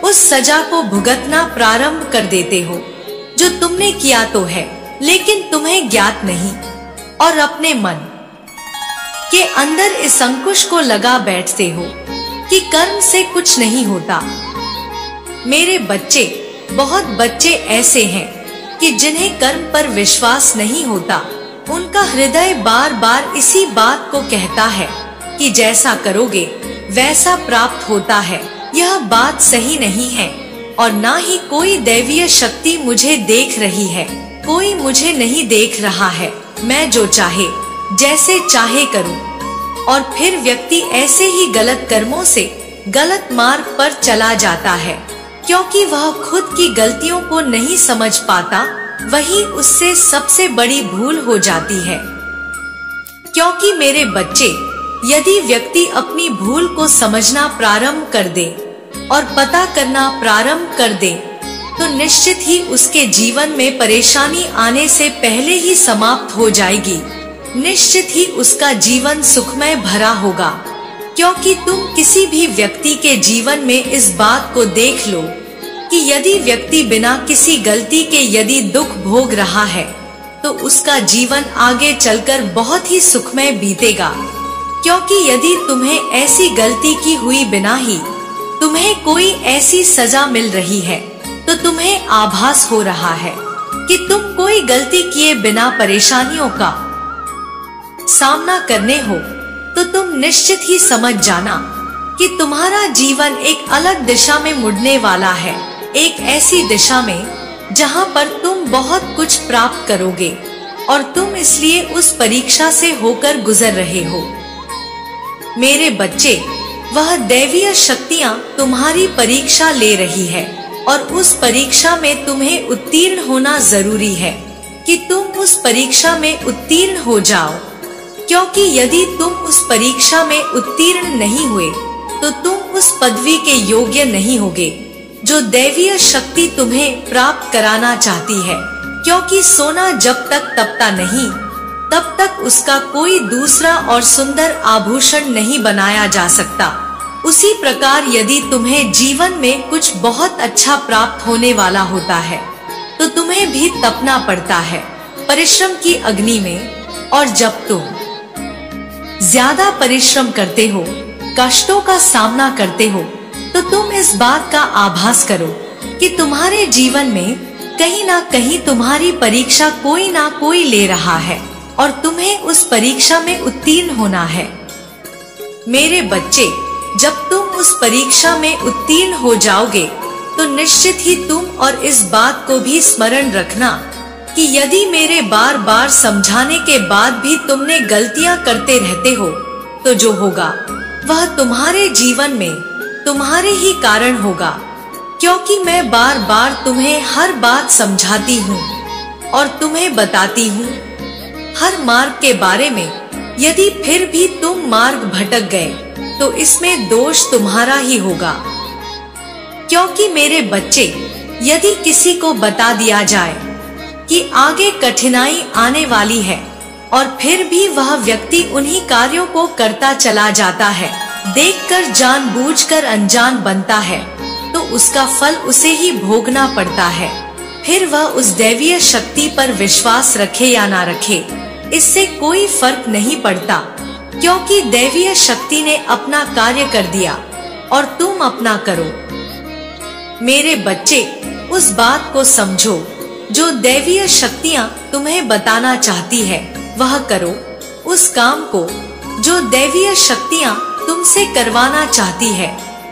उस सजा को भुगतना प्रारंभ कर देते हो जो तुमने किया तो है, लेकिन तुम्हें ज्ञात नहीं, और अपने मन के अंदर इस अंकुश को लगा बैठते हो कि कर्म से कुछ नहीं होता। मेरे बच्चे, बहुत बच्चे ऐसे हैं कि जिन्हें कर्म पर विश्वास नहीं होता। उनका हृदय बार बार इसी बात को कहता है कि जैसा करोगे वैसा प्राप्त होता है। यह बात सही नहीं है और ना ही कोई दैवीय शक्ति मुझे देख रही है, कोई मुझे नहीं देख रहा है। मैं जो चाहे जैसे चाहे करूं। और फिर व्यक्ति ऐसे ही गलत कर्मों से गलत मार्ग पर चला जाता है, क्योंकि वह खुद की गलतियों को नहीं समझ पाता। वही उससे सबसे बड़ी भूल हो जाती है। क्योंकि मेरे बच्चे, यदि व्यक्ति अपनी भूल को समझना प्रारंभ कर दे और पता करना प्रारंभ कर दे तो निश्चित ही उसके जीवन में परेशानी आने से पहले ही समाप्त हो जाएगी। निश्चित ही उसका जीवन सुखमय भरा होगा। क्योंकि तुम किसी भी व्यक्ति के जीवन में इस बात को देख लो कि यदि व्यक्ति बिना किसी गलती के यदि दुख भोग रहा है तो उसका जीवन आगे चलकर बहुत ही सुखमय बीतेगा। क्योंकि यदि तुम्हें ऐसी गलती की हुई बिना ही तुम्हें कोई ऐसी सजा मिल रही है तो तुम्हें आभास हो रहा है कि तुम कोई गलती किए बिना परेशानियों का सामना करने हो, तो तुम निश्चित ही समझ जाना कि तुम्हारा जीवन एक अलग दिशा में मुड़ने वाला है। एक ऐसी दिशा में जहां पर तुम बहुत कुछ प्राप्त करोगे और तुम इसलिए उस परीक्षा से होकर गुजर रहे हो। मेरे बच्चे, वह दैवीय शक्तियाँ तुम्हारी परीक्षा ले रही है और उस परीक्षा में तुम्हें उत्तीर्ण होना जरूरी है कि तुम उस परीक्षा में उत्तीर्ण हो जाओ, क्योंकि यदि तुम उस परीक्षा में उत्तीर्ण नहीं हुए तो तुम उस पदवी के योग्य नहीं होगे जो दैवीय शक्ति तुम्हें प्राप्त कराना चाहती है। क्योंकि सोना जब तक तपता नहीं तब तक उसका कोई दूसरा और सुंदर आभूषण नहीं बनाया जा सकता। उसी प्रकार यदि तुम्हें जीवन में कुछ बहुत अच्छा प्राप्त होने वाला होता है तो तुम्हें भी तपना पड़ता है परिश्रम की अग्नि में। और जब तुम ज्यादा परिश्रम करते हो, कष्टों का सामना करते हो, तो तुम इस बात का आभास करो कि तुम्हारे जीवन में कहीं ना कहीं तुम्हारी परीक्षा कोई ना कोई ले रहा है और तुम्हें उस परीक्षा में उत्तीर्ण होना है। मेरे बच्चे, जब तुम उस परीक्षा में उत्तीर्ण हो जाओगे तो निश्चित ही तुम और इस बात को भी स्मरण रखना कि यदि मेरे बार बार समझाने के बाद भी तुमने गलतियां करते रहते हो तो जो होगा वह तुम्हारे जीवन में तुम्हारे ही कारण होगा। क्योंकि मैं बार बार तुम्हें हर बात समझाती हूँ और तुम्हें बताती हूँ हर मार्ग के बारे में। यदि फिर भी तुम मार्ग भटक गए तो इसमें दोष तुम्हारा ही होगा। क्योंकि मेरे बच्चे, यदि किसी को बता दिया जाए कि आगे कठिनाई आने वाली है और फिर भी वह व्यक्ति उन्हीं कार्यों को करता चला जाता है, देखकर जानबूझकर अनजान बनता है, तो उसका फल उसे ही भोगना पड़ता है। फिर वह उस दैवीय शक्ति पर विश्वास रखे या ना रखे, इससे कोई फर्क नहीं पड़ता, क्योंकि दैवीय शक्ति ने अपना कार्य कर दिया और तुम अपना करो। मेरे बच्चे, उस बात को समझो जो दैवीय शक्तियाँ तुम्हें बताना चाहती है वह करो। उस काम को जो दैवीय शक्तियाँ तुमसे करवाना चाहती है,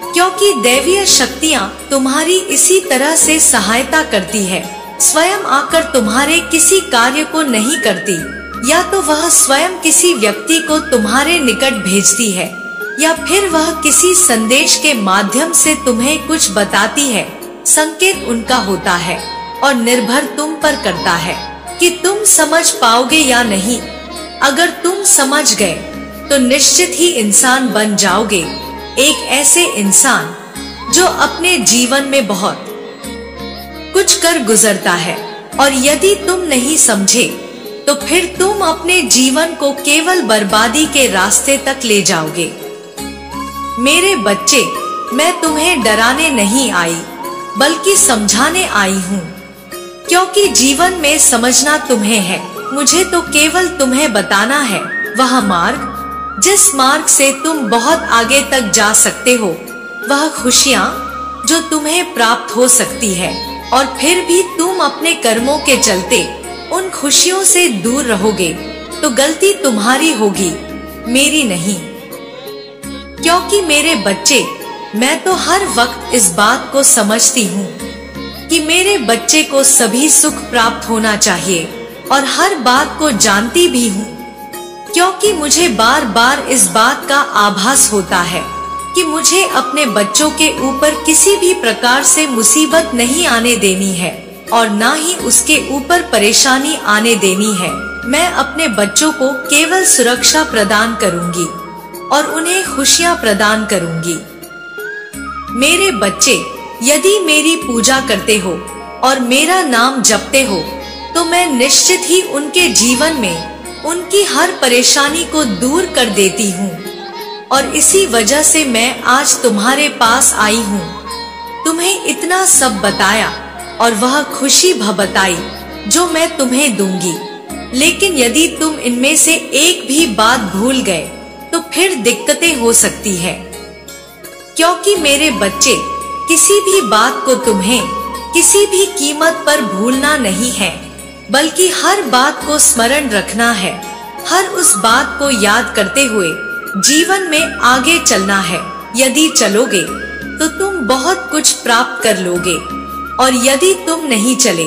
क्योंकि दैवीय शक्तियाँ तुम्हारी इसी तरह से सहायता करती है। स्वयं आकर तुम्हारे किसी कार्य को नहीं करती, या तो वह स्वयं किसी व्यक्ति को तुम्हारे निकट भेजती है या फिर वह किसी संदेश के माध्यम से तुम्हें कुछ बताती है। संकेत उनका होता है और निर्भर तुम पर करता है कि तुम समझ पाओगे या नहीं। अगर तुम समझ गए तो निश्चित ही इंसान बन जाओगे, एक ऐसे इंसान जो अपने जीवन में बहुत कुछ कर गुजरता है। और यदि तुम नहीं समझे तो फिर तुम अपने जीवन को केवल बर्बादी के रास्ते तक ले जाओगे। मेरे बच्चे, मैं तुम्हें डराने नहीं आई बल्कि समझाने आई हूँ, क्योंकि जीवन में समझना तुम्हें है। मुझे तो केवल तुम्हें बताना है वह मार्ग जिस मार्ग से तुम बहुत आगे तक जा सकते हो, वह खुशियाँ जो तुम्हें प्राप्त हो सकती है। और फिर भी तुम अपने कर्मों के चलते उन खुशियों से दूर रहोगे तो गलती तुम्हारी होगी, मेरी नहीं। क्योंकि मेरे बच्चे, मैं तो हर वक्त इस बात को समझती हूँ कि मेरे बच्चे को सभी सुख प्राप्त होना चाहिए और हर बात को जानती भी हूँ, क्योंकि मुझे बार बार इस बात का आभास होता है कि मुझे अपने बच्चों के ऊपर किसी भी प्रकार से मुसीबत नहीं आने देनी है और ना ही उसके ऊपर परेशानी आने देनी है। मैं अपने बच्चों को केवल सुरक्षा प्रदान करूंगी और उन्हें खुशियां प्रदान करूंगी। मेरे बच्चे, यदि मेरी पूजा करते हो और मेरा नाम जपते हो तो मैं निश्चित ही उनके जीवन में उनकी हर परेशानी को दूर कर देती हूँ। और इसी वजह से मैं आज तुम्हारे पास आई हूँ, तुम्हें इतना सब बताया और वह खुशी भबताई जो मैं तुम्हें दूंगी। लेकिन यदि तुम इनमें से एक भी बात भूल गए तो फिर दिक्कतें हो सकती है। क्योंकि मेरे बच्चे, किसी भी बात को तुम्हें किसी भी कीमत पर भूलना नहीं है, बल्कि हर बात को स्मरण रखना है। हर उस बात को याद करते हुए जीवन में आगे चलना है। यदि चलोगे तो तुम बहुत कुछ प्राप्त कर लोगे, और यदि तुम नहीं चले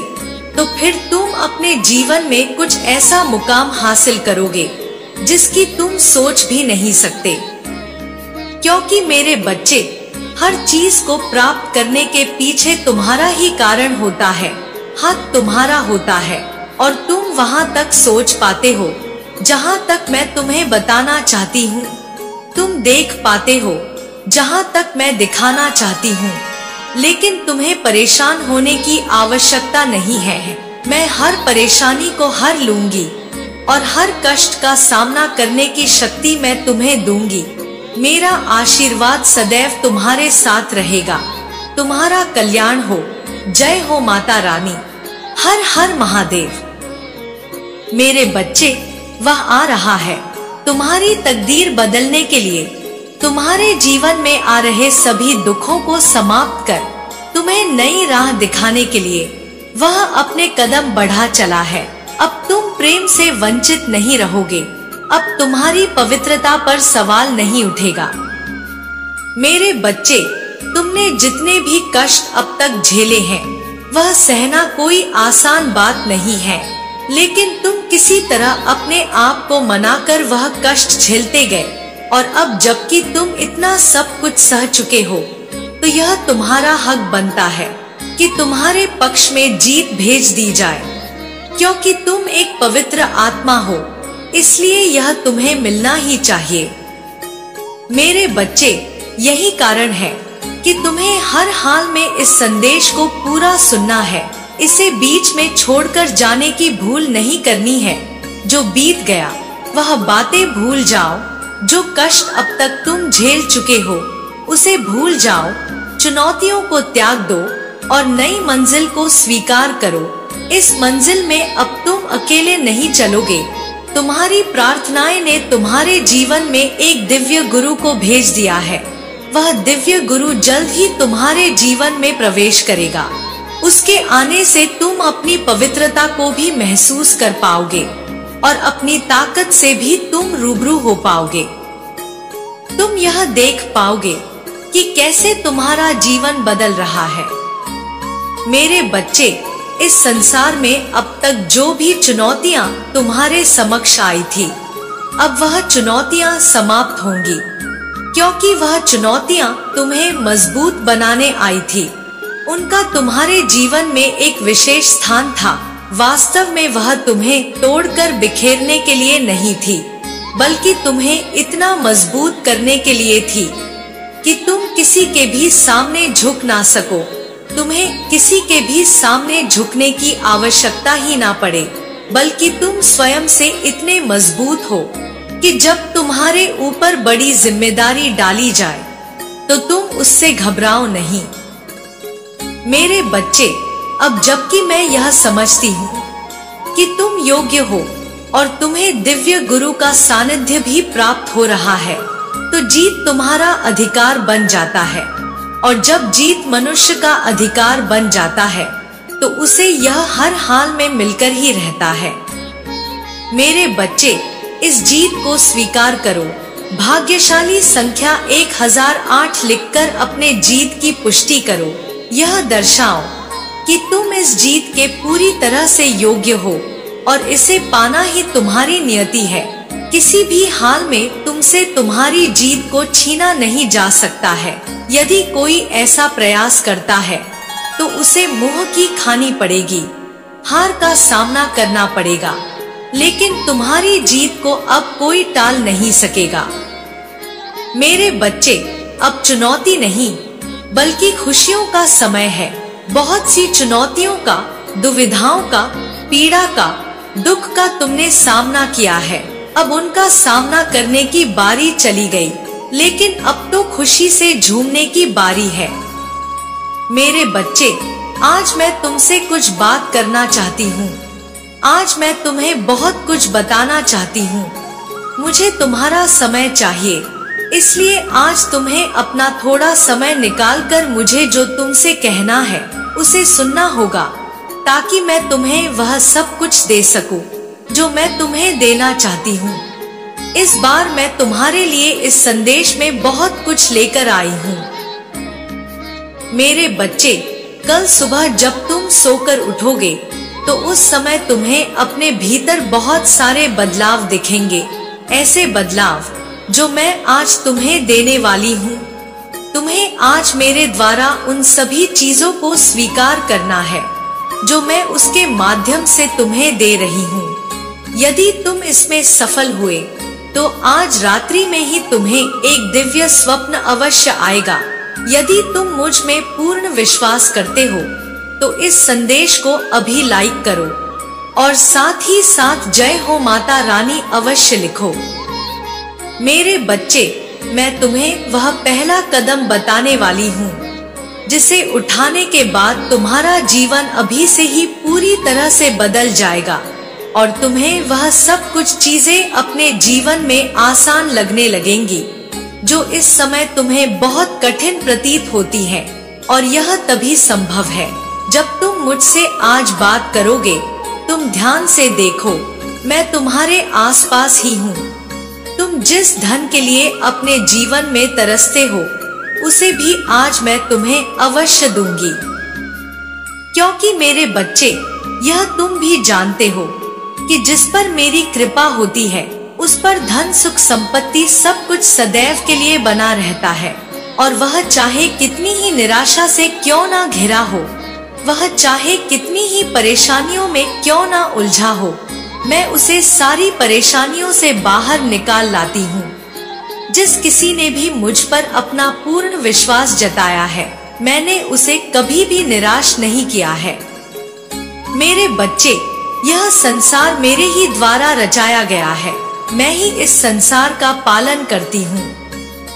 तो फिर तुम अपने जीवन में कुछ ऐसा मुकाम हासिल करोगे जिसकी तुम सोच भी नहीं सकते। क्योंकि मेरे बच्चे, हर चीज को प्राप्त करने के पीछे तुम्हारा ही कारण होता है, हाथ तुम्हारा होता है और तुम वहां तक सोच पाते हो जहां तक मैं तुम्हें बताना चाहती हूँ। तुम देख पाते हो जहां तक मैं दिखाना चाहती हूँ, लेकिन तुम्हें परेशान होने की आवश्यकता नहीं है। मैं हर परेशानी को हर लूंगी और हर कष्ट का सामना करने की शक्ति मैं तुम्हें दूंगी। मेरा आशीर्वाद सदैव तुम्हारे साथ रहेगा। तुम्हारा कल्याण हो। जय हो माता रानी। हर हर महादेव। मेरे बच्चे, वह आ रहा है तुम्हारी तकदीर बदलने के लिए। तुम्हारे जीवन में आ रहे सभी दुखों को समाप्त कर तुम्हें नई राह दिखाने के लिए वह अपने कदम बढ़ा चला है। अब तुम प्रेम से वंचित नहीं रहोगे। अब तुम्हारी पवित्रता पर सवाल नहीं उठेगा। मेरे बच्चे, तुमने जितने भी कष्ट अब तक झेले हैं वह सहना कोई आसान बात नहीं है, लेकिन तुम किसी तरह अपने आप को मनाकर वह कष्ट झेलते गए और अब जबकि तुम इतना सब कुछ सह चुके हो तो यह तुम्हारा हक बनता है कि तुम्हारे पक्ष में जीत भेज दी जाए। क्योंकि तुम एक पवित्र आत्मा हो, इसलिए यह तुम्हें मिलना ही चाहिए। मेरे बच्चे, यही कारण है कि तुम्हें हर हाल में इस संदेश को पूरा सुनना है। इसे बीच में छोड़कर जाने की भूल नहीं करनी है। जो बीत गया वह बातें भूल जाओ। जो कष्ट अब तक तुम झेल चुके हो उसे भूल जाओ। चुनौतियों को त्याग दो और नई मंजिल को स्वीकार करो। इस मंजिल में अब तुम अकेले नहीं चलोगे। तुम्हारी प्रार्थनाएं ने तुम्हारे जीवन में एक दिव्य गुरु को भेज दिया है। वह दिव्य गुरु जल्द ही तुम्हारे जीवन में प्रवेश करेगा। उसके आने से तुम अपनी पवित्रता को भी महसूस कर पाओगे और अपनी ताकत से भी तुम रूबरू हो पाओगे। तुम यह देख पाओगे कि कैसे तुम्हारा जीवन बदल रहा है। मेरे बच्चे, इस संसार में अब तक जो भी चुनौतियां तुम्हारे समक्ष आई थी, अब वह चुनौतियां समाप्त होंगी। क्योंकि वह चुनौतियां तुम्हें मजबूत बनाने आई थी। उनका तुम्हारे जीवन में एक विशेष स्थान था। वास्तव में वह तुम्हें तोड़कर बिखेरने के लिए नहीं थी, बल्कि तुम्हें इतना मजबूत करने के लिए थी कि तुम किसी के भी सामने झुक ना सको। तुम्हें किसी के भी सामने झुकने की आवश्यकता ही ना पड़े, बल्कि तुम स्वयं से इतने मजबूत हो कि जब तुम्हारे ऊपर बड़ी जिम्मेदारी डाली जाए तो तुम उससे घबराओ नहीं। मेरे बच्चे, अब जबकि मैं यह समझती हूँ कि तुम योग्य हो और तुम्हें दिव्य गुरु का सानिध्य भी प्राप्त हो रहा है, तो जीत तुम्हारा अधिकार बन जाता है। और जब जीत मनुष्य का अधिकार बन जाता है तो उसे यह हर हाल में मिलकर ही रहता है। मेरे बच्चे, इस जीत को स्वीकार करो। भाग्यशाली संख्या 1008 लिखकर अपने जीत की पुष्टि करो। यह दर्शाओ कि तुम इस जीत के पूरी तरह से योग्य हो और इसे पाना ही तुम्हारी नियति है। किसी भी हाल में तुमसे तुम्हारी जीत को छीना नहीं जा सकता है। यदि कोई ऐसा प्रयास करता है तो उसे मुंह की खानी पड़ेगी, हार का सामना करना पड़ेगा, लेकिन तुम्हारी जीत को अब कोई टाल नहीं सकेगा। मेरे बच्चे, अब चुनौती नहीं बल्कि खुशियों का समय है। बहुत सी चुनौतियों का, दुविधाओं का, पीड़ा का, दुख का तुमने सामना किया है। अब उनका सामना करने की बारी चली गई, लेकिन अब तो खुशी से झूमने की बारी है। मेरे बच्चे, आज मैं तुमसे कुछ बात करना चाहती हूँ। आज मैं तुम्हें बहुत कुछ बताना चाहती हूँ। मुझे तुम्हारा समय चाहिए, इसलिए आज तुम्हें अपना थोड़ा समय निकालकर मुझे जो तुमसे कहना है उसे सुनना होगा, ताकि मैं तुम्हें वह सब कुछ दे सकूं जो मैं तुम्हें देना चाहती हूँ। इस बार मैं तुम्हारे लिए इस संदेश में बहुत कुछ लेकर आई हूँ। मेरे बच्चे, कल सुबह जब तुम सोकर उठोगे तो उस समय तुम्हें अपने भीतर बहुत सारे बदलाव दिखेंगे, ऐसे बदलाव जो मैं आज तुम्हें देने वाली हूँ। तुम्हें आज मेरे द्वारा उन सभी चीजों को स्वीकार करना है जो मैं उसके माध्यम से तुम्हें दे रही हूँ। यदि तुम इसमें सफल हुए तो आज रात्रि में ही तुम्हें एक दिव्य स्वप्न अवश्य आएगा। यदि तुम मुझ में पूर्ण विश्वास करते हो तो इस संदेश को अभी लाइक करो और साथ ही साथ जय हो माता रानी अवश्य लिखो। मेरे बच्चे, मैं तुम्हें वह पहला कदम बताने वाली हूँ जिसे उठाने के बाद तुम्हारा जीवन अभी से ही पूरी तरह से बदल जाएगा और तुम्हें वह सब कुछ चीजें अपने जीवन में आसान लगने लगेंगी जो इस समय तुम्हें बहुत कठिन प्रतीत होती है। और यह तभी संभव है जब तुम मुझसे आज बात करोगे। तुम ध्यान से देखो, मैं तुम्हारे आसपास ही हूँ। तुम जिस धन के लिए अपने जीवन में तरसते हो उसे भी आज मैं तुम्हें अवश्य दूंगी, क्योंकि मेरे बच्चे, यह तुम भी जानते हो कि जिस पर मेरी कृपा होती है उस पर धन सुख संपत्ति सब कुछ सदैव के लिए बना रहता है। और वह चाहे कितनी ही निराशा से क्यों ना घिरा हो, वह चाहे कितनी ही परेशानियों में क्यों ना उलझा हो, मैं उसे सारी परेशानियों से बाहर निकाल लाती हूँ। जिस किसी ने भी मुझ पर अपना पूर्ण विश्वास जताया है, मैंने उसे कभी भी निराश नहीं किया है। मेरे बच्चे, यह संसार मेरे ही द्वारा रचाया गया है। मैं ही इस संसार का पालन करती हूँ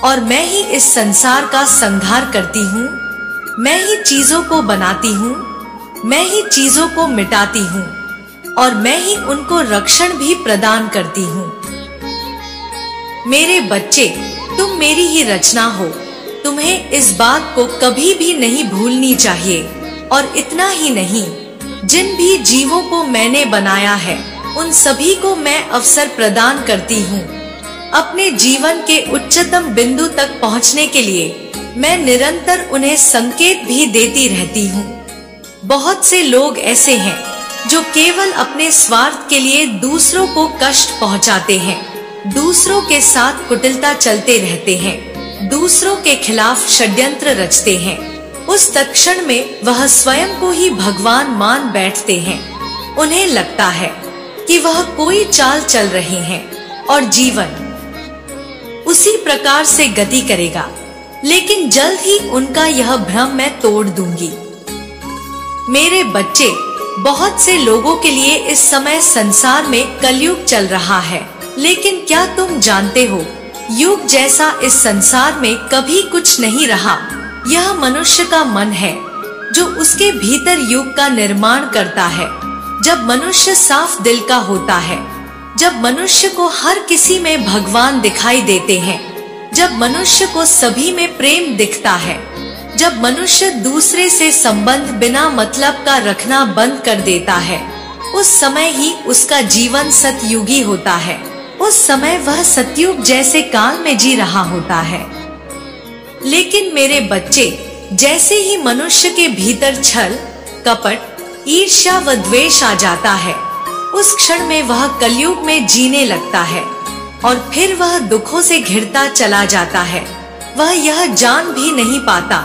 और मैं ही इस संसार का संहार करती हूँ। मैं ही चीजों को बनाती हूँ, मैं ही चीजों को मिटाती हूँ और मैं ही उनको रक्षण भी प्रदान करती हूँ। मेरे बच्चे, तुम मेरी ही रचना हो। तुम्हें इस बात को कभी भी नहीं भूलनी चाहिए। और इतना ही नहीं, जिन भी जीवों को मैंने बनाया है उन सभी को मैं अवसर प्रदान करती हूँ। अपने जीवन के उच्चतम बिंदु तक पहुँचने के लिए मैं निरंतर उन्हें संकेत भी देती रहती हूँ। बहुत से लोग ऐसे हैं जो केवल अपने स्वार्थ के लिए दूसरों को कष्ट पहुंचाते हैं, दूसरों के साथ कुटिलता चलते रहते हैं, दूसरों के खिलाफ षड्यंत्र रचते हैं। उस तत्क्षण में वह स्वयं को ही भगवान मान बैठते हैं। उन्हें लगता है कि वह कोई चाल चल रहे हैं और जीवन उसी प्रकार से गति करेगा, लेकिन जल्द ही उनका यह भ्रम मैं तोड़ दूंगी। मेरे बच्चे, बहुत से लोगों के लिए इस समय संसार में कलयुग चल रहा है, लेकिन क्या तुम जानते हो, युग जैसा इस संसार में कभी कुछ नहीं रहा। यह मनुष्य का मन है जो उसके भीतर युग का निर्माण करता है। जब मनुष्य साफ दिल का होता है, जब मनुष्य को हर किसी में भगवान दिखाई देते हैं, जब मनुष्य को सभी में प्रेम दिखता है, जब मनुष्य दूसरे से संबंध बिना मतलब का रखना बंद कर देता है, उस समय ही उसका जीवन सतयुगी होता है। उस समय वह सतयुग जैसे काल में जी रहा होता है। लेकिन मेरे बच्चे, जैसे ही मनुष्य के भीतर छल, कपट, ईर्ष्या व द्वेष आ जाता है, उस क्षण में वह कलयुग में जीने लगता है और फिर वह दुखों से घिरता चला जाता है। वह यह जान भी नहीं पाता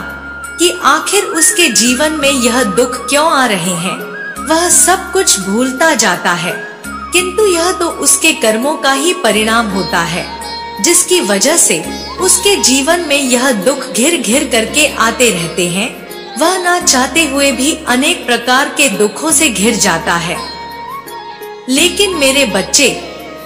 कि आखिर उसके जीवन में यह दुख क्यों आ रहे हैं। वह सब कुछ भूलता जाता है, किंतु यह तो उसके कर्मों का ही परिणाम होता है, जिसकी वजह से उसके जीवन में यह दुख घिर घिर करके आते रहते हैं। वह ना चाहते हुए भी अनेक प्रकार के दुखों से घिर जाता है। लेकिन मेरे बच्चे,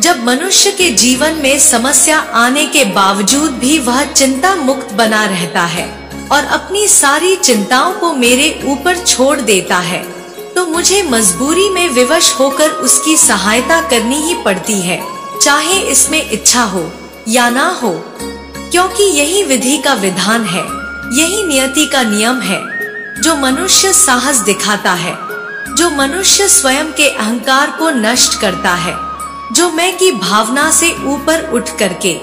जब मनुष्य के जीवन में समस्या आने के बावजूद भी वह चिंता मुक्त बना रहता है और अपनी सारी चिंताओं को मेरे ऊपर छोड़ देता है, तो मुझे मजबूरी में विवश होकर उसकी सहायता करनी ही पड़ती है, चाहे इसमें इच्छा हो या ना हो, क्योंकि यही विधि का विधान है, यही नियति का नियम है। जो मनुष्य साहस दिखाता है, जो मनुष्य स्वयं के अहंकार को नष्ट करता है, जो मैं की भावना से ऊपर उठ करके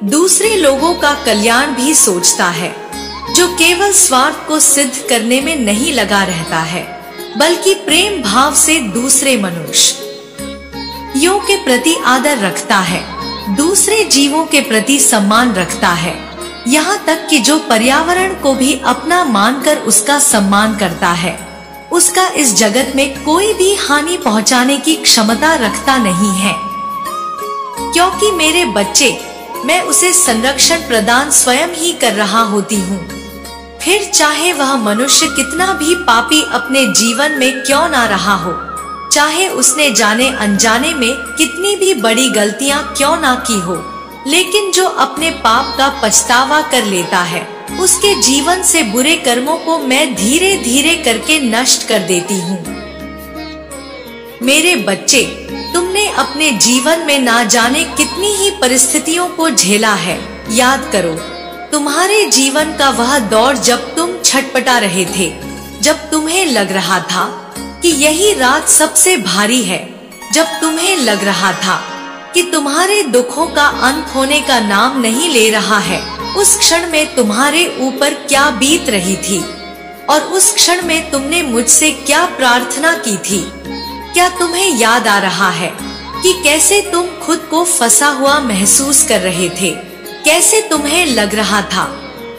दूसरे लोगों का कल्याण भी सोचता है, जो केवल स्वार्थ को सिद्ध करने में नहीं लगा रहता है, बल्कि प्रेम भाव से दूसरे मनुष्यों के प्रति आदर रखता है, दूसरे जीवों के प्रति सम्मान रखता है, यहाँ तक कि जो पर्यावरण को भी अपना मानकर उसका सम्मान करता है, उसका इस जगत में कोई भी हानि पहुँचाने की क्षमता रखता नहीं है। क्योंकि मेरे बच्चे, मैं उसे संरक्षण प्रदान स्वयं ही कर रहा होती हूँ। फिर चाहे वह मनुष्य कितना भी पापी अपने जीवन में क्यों ना रहा हो, चाहे उसने जाने अनजाने में कितनी भी बड़ी गलतियां क्यों ना की हो, लेकिन जो अपने पाप का पछतावा कर लेता है, उसके जीवन से बुरे कर्मों को मैं धीरे धीरे करके नष्ट कर देती हूँ। मेरे बच्चे, तुमने अपने जीवन में ना जाने कितनी ही परिस्थितियों को झेला है। याद करो, तुम्हारे जीवन का वह दौर जब तुम छटपटा रहे थे, जब तुम्हें लग रहा था कि यही रात सबसे भारी है, जब तुम्हें लग रहा था कि तुम्हारे दुखों का अंत होने का नाम नहीं ले रहा है। उस क्षण में तुम्हारे ऊपर क्या बीत रही थी और उस क्षण में तुमने मुझसे क्या प्रार्थना की थी? क्या तुम्हें याद आ रहा है कि कैसे तुम खुद को फंसा हुआ महसूस कर रहे थे? कैसे तुम्हें लग रहा था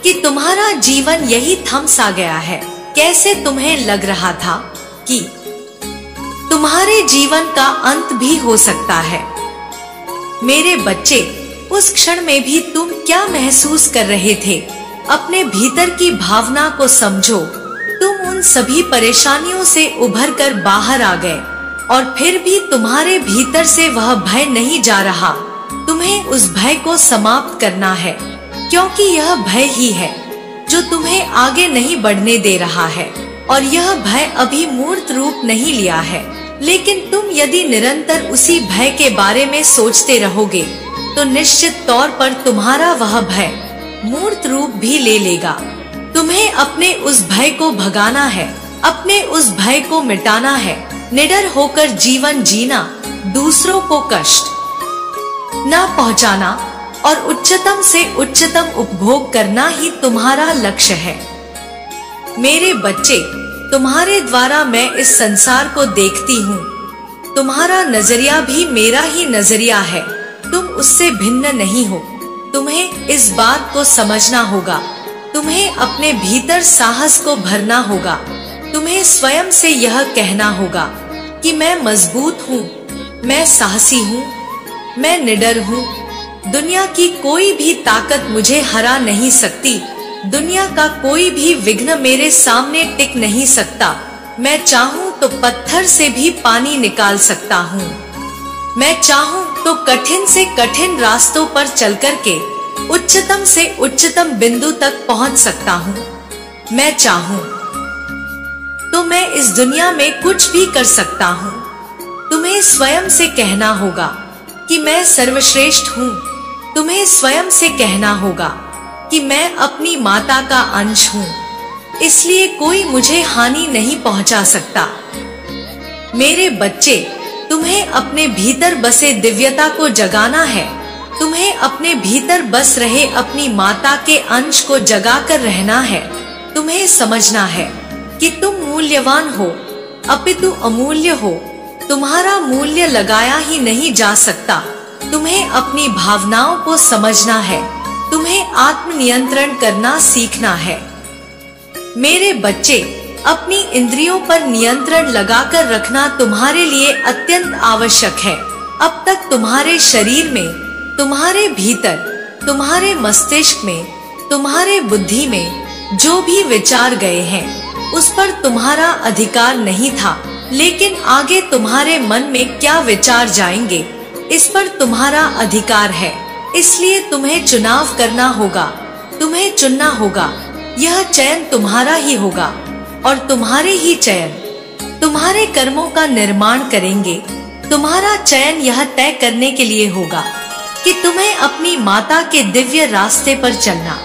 कि तुम्हारा जीवन यही थम सा गया है? कैसे तुम्हें लग रहा था कि तुम्हारे जीवन का अंत भी हो सकता है? मेरे बच्चे, उस क्षण में भी तुम क्या महसूस कर रहे थे? अपने भीतर की भावना को समझो। तुम उन सभी परेशानियों से उभर कर बाहर आ गए और फिर भी तुम्हारे भीतर से वह भय नहीं जा रहा। तुम्हें उस भय को समाप्त करना है, क्योंकि यह भय ही है जो तुम्हें आगे नहीं बढ़ने दे रहा है और यह भय अभी मूर्त रूप नहीं लिया है। लेकिन तुम यदि निरंतर उसी भय के बारे में सोचते रहोगे तो निश्चित तौर पर तुम्हारा वह भय मूर्त रूप भी ले लेगा। तुम्हें अपने उस भय को भगाना है, अपने उस भय को मिटाना है, निडर होकर जीवन जीना, दूसरों को कष्ट न पहुंचाना और उच्चतम से उच्चतम उपभोग करना ही तुम्हारा लक्ष्य है। मेरे बच्चे, तुम्हारे द्वारा मैं इस संसार को देखती हूँ। तुम्हारा नजरिया भी मेरा ही नजरिया है, तुम उससे भिन्न नहीं हो। तुम्हें इस बात को समझना होगा, तुम्हें अपने भीतर साहस को भरना होगा, तुम्हें स्वयं से यह कहना होगा कि मैं मजबूत हूँ, मैं साहसी हूँ, मैं निडर हूँ। दुनिया की कोई भी ताकत मुझे हरा नहीं सकती, दुनिया का कोई भी विघ्न मेरे सामने टिक नहीं सकता। मैं चाहूँ तो पत्थर से भी पानी निकाल सकता हूँ, मैं चाहूँ तो कठिन से कठिन रास्तों पर चल कर के उच्चतम से उच्चतम बिंदु तक पहुँच सकता हूँ। मैं चाहूँ तो मैं इस दुनिया में कुछ भी कर सकता हूँ। तुम्हें स्वयं से कहना होगा कि मैं सर्वश्रेष्ठ हूँ। तुम्हें स्वयं से कहना होगा कि मैं अपनी माता का अंश हूँ, इसलिए कोई मुझे हानि नहीं पहुँचा सकता। मेरे बच्चे, तुम्हें अपने भीतर बसे दिव्यता को जगाना है। तुम्हें अपने भीतर बस रहे अपनी माता के अंश को जगाकर रहना है। तुम्हें समझना है कि तुम मूल्यवान हो, अपितु अमूल्य हो। तुम्हारा मूल्य लगाया ही नहीं जा सकता। तुम्हें अपनी भावनाओं को समझना है, तुम्हें आत्मनियंत्रण करना सीखना है। मेरे बच्चे, अपनी इंद्रियों पर नियंत्रण लगाकर रखना तुम्हारे लिए अत्यंत आवश्यक है। अब तक तुम्हारे शरीर में, तुम्हारे भीतर, तुम्हारे मस्तिष्क में, तुम्हारे बुद्धि में जो भी विचार गए हैं, उस पर तुम्हारा अधिकार नहीं था। लेकिन आगे तुम्हारे मन में क्या विचार जाएंगे, इस पर तुम्हारा अधिकार है। इसलिए तुम्हें चुनाव करना होगा, तुम्हें चुनना होगा। यह चयन तुम्हारा ही होगा और तुम्हारे ही चयन तुम्हारे कर्मों का निर्माण करेंगे। तुम्हारा चयन यह तय करने के लिए होगा कि तुम्हें अपनी माता के दिव्य रास्ते पर चलना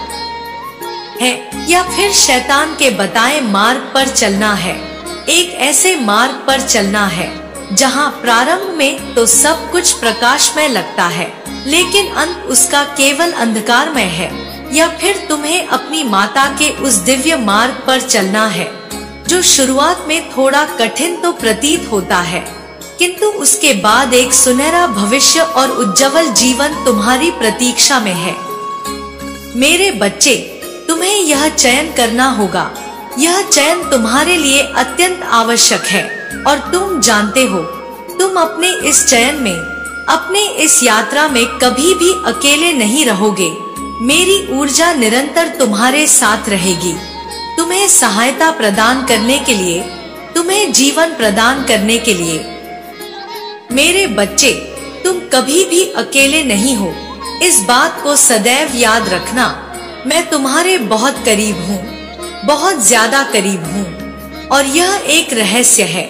है या फिर शैतान के बताए मार्ग पर चलना है। एक ऐसे मार्ग पर चलना है जहाँ प्रारंभ में तो सब कुछ प्रकाशमय लगता है, लेकिन अंत उसका केवल अंधकारमय है। या फिर तुम्हें अपनी माता के उस दिव्य मार्ग पर चलना है जो शुरुआत में थोड़ा कठिन तो प्रतीत होता है, किंतु उसके बाद एक सुनहरा भविष्य और उज्जवल जीवन तुम्हारी प्रतीक्षा में है। मेरे बच्चे, तुम्हें यह चयन करना होगा। यह चयन तुम्हारे लिए अत्यंत आवश्यक है और तुम जानते हो, तुम अपने इस चयन में, अपने इस यात्रा में कभी भी अकेले नहीं रहोगे। मेरी ऊर्जा निरंतर तुम्हारे साथ रहेगी, तुम्हें सहायता प्रदान करने के लिए, तुम्हें जीवन प्रदान करने के लिए। मेरे बच्चे, तुम कभी भी अकेले नहीं हो, इस बात को सदैव याद रखना। मैं तुम्हारे बहुत करीब हूँ, बहुत ज्यादा करीब हूँ, और यह एक रहस्य है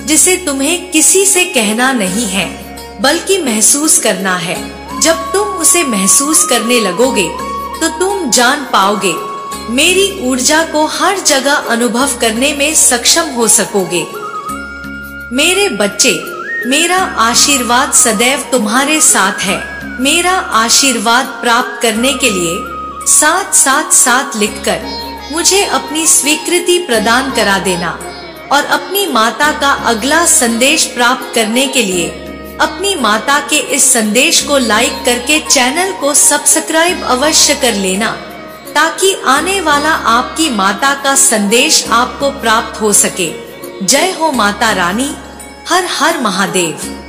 जिसे तुम्हें किसी से कहना नहीं है, बल्कि महसूस करना है। जब तुम उसे महसूस करने लगोगे तो तुम जान पाओगे, मेरी ऊर्जा को हर जगह अनुभव करने में सक्षम हो सकोगे। मेरे बच्चे, मेरा आशीर्वाद सदैव तुम्हारे साथ है। मेरा आशीर्वाद प्राप्त करने के लिए 777 लिखकर मुझे अपनी स्वीकृति प्रदान करा देना, और अपनी माता का अगला संदेश प्राप्त करने के लिए अपनी माता के इस संदेश को लाइक करके चैनल को सब्सक्राइब अवश्य कर लेना, ताकि आने वाला आपकी माता का संदेश आपको प्राप्त हो सके। जय हो माता रानी। हर हर महादेव।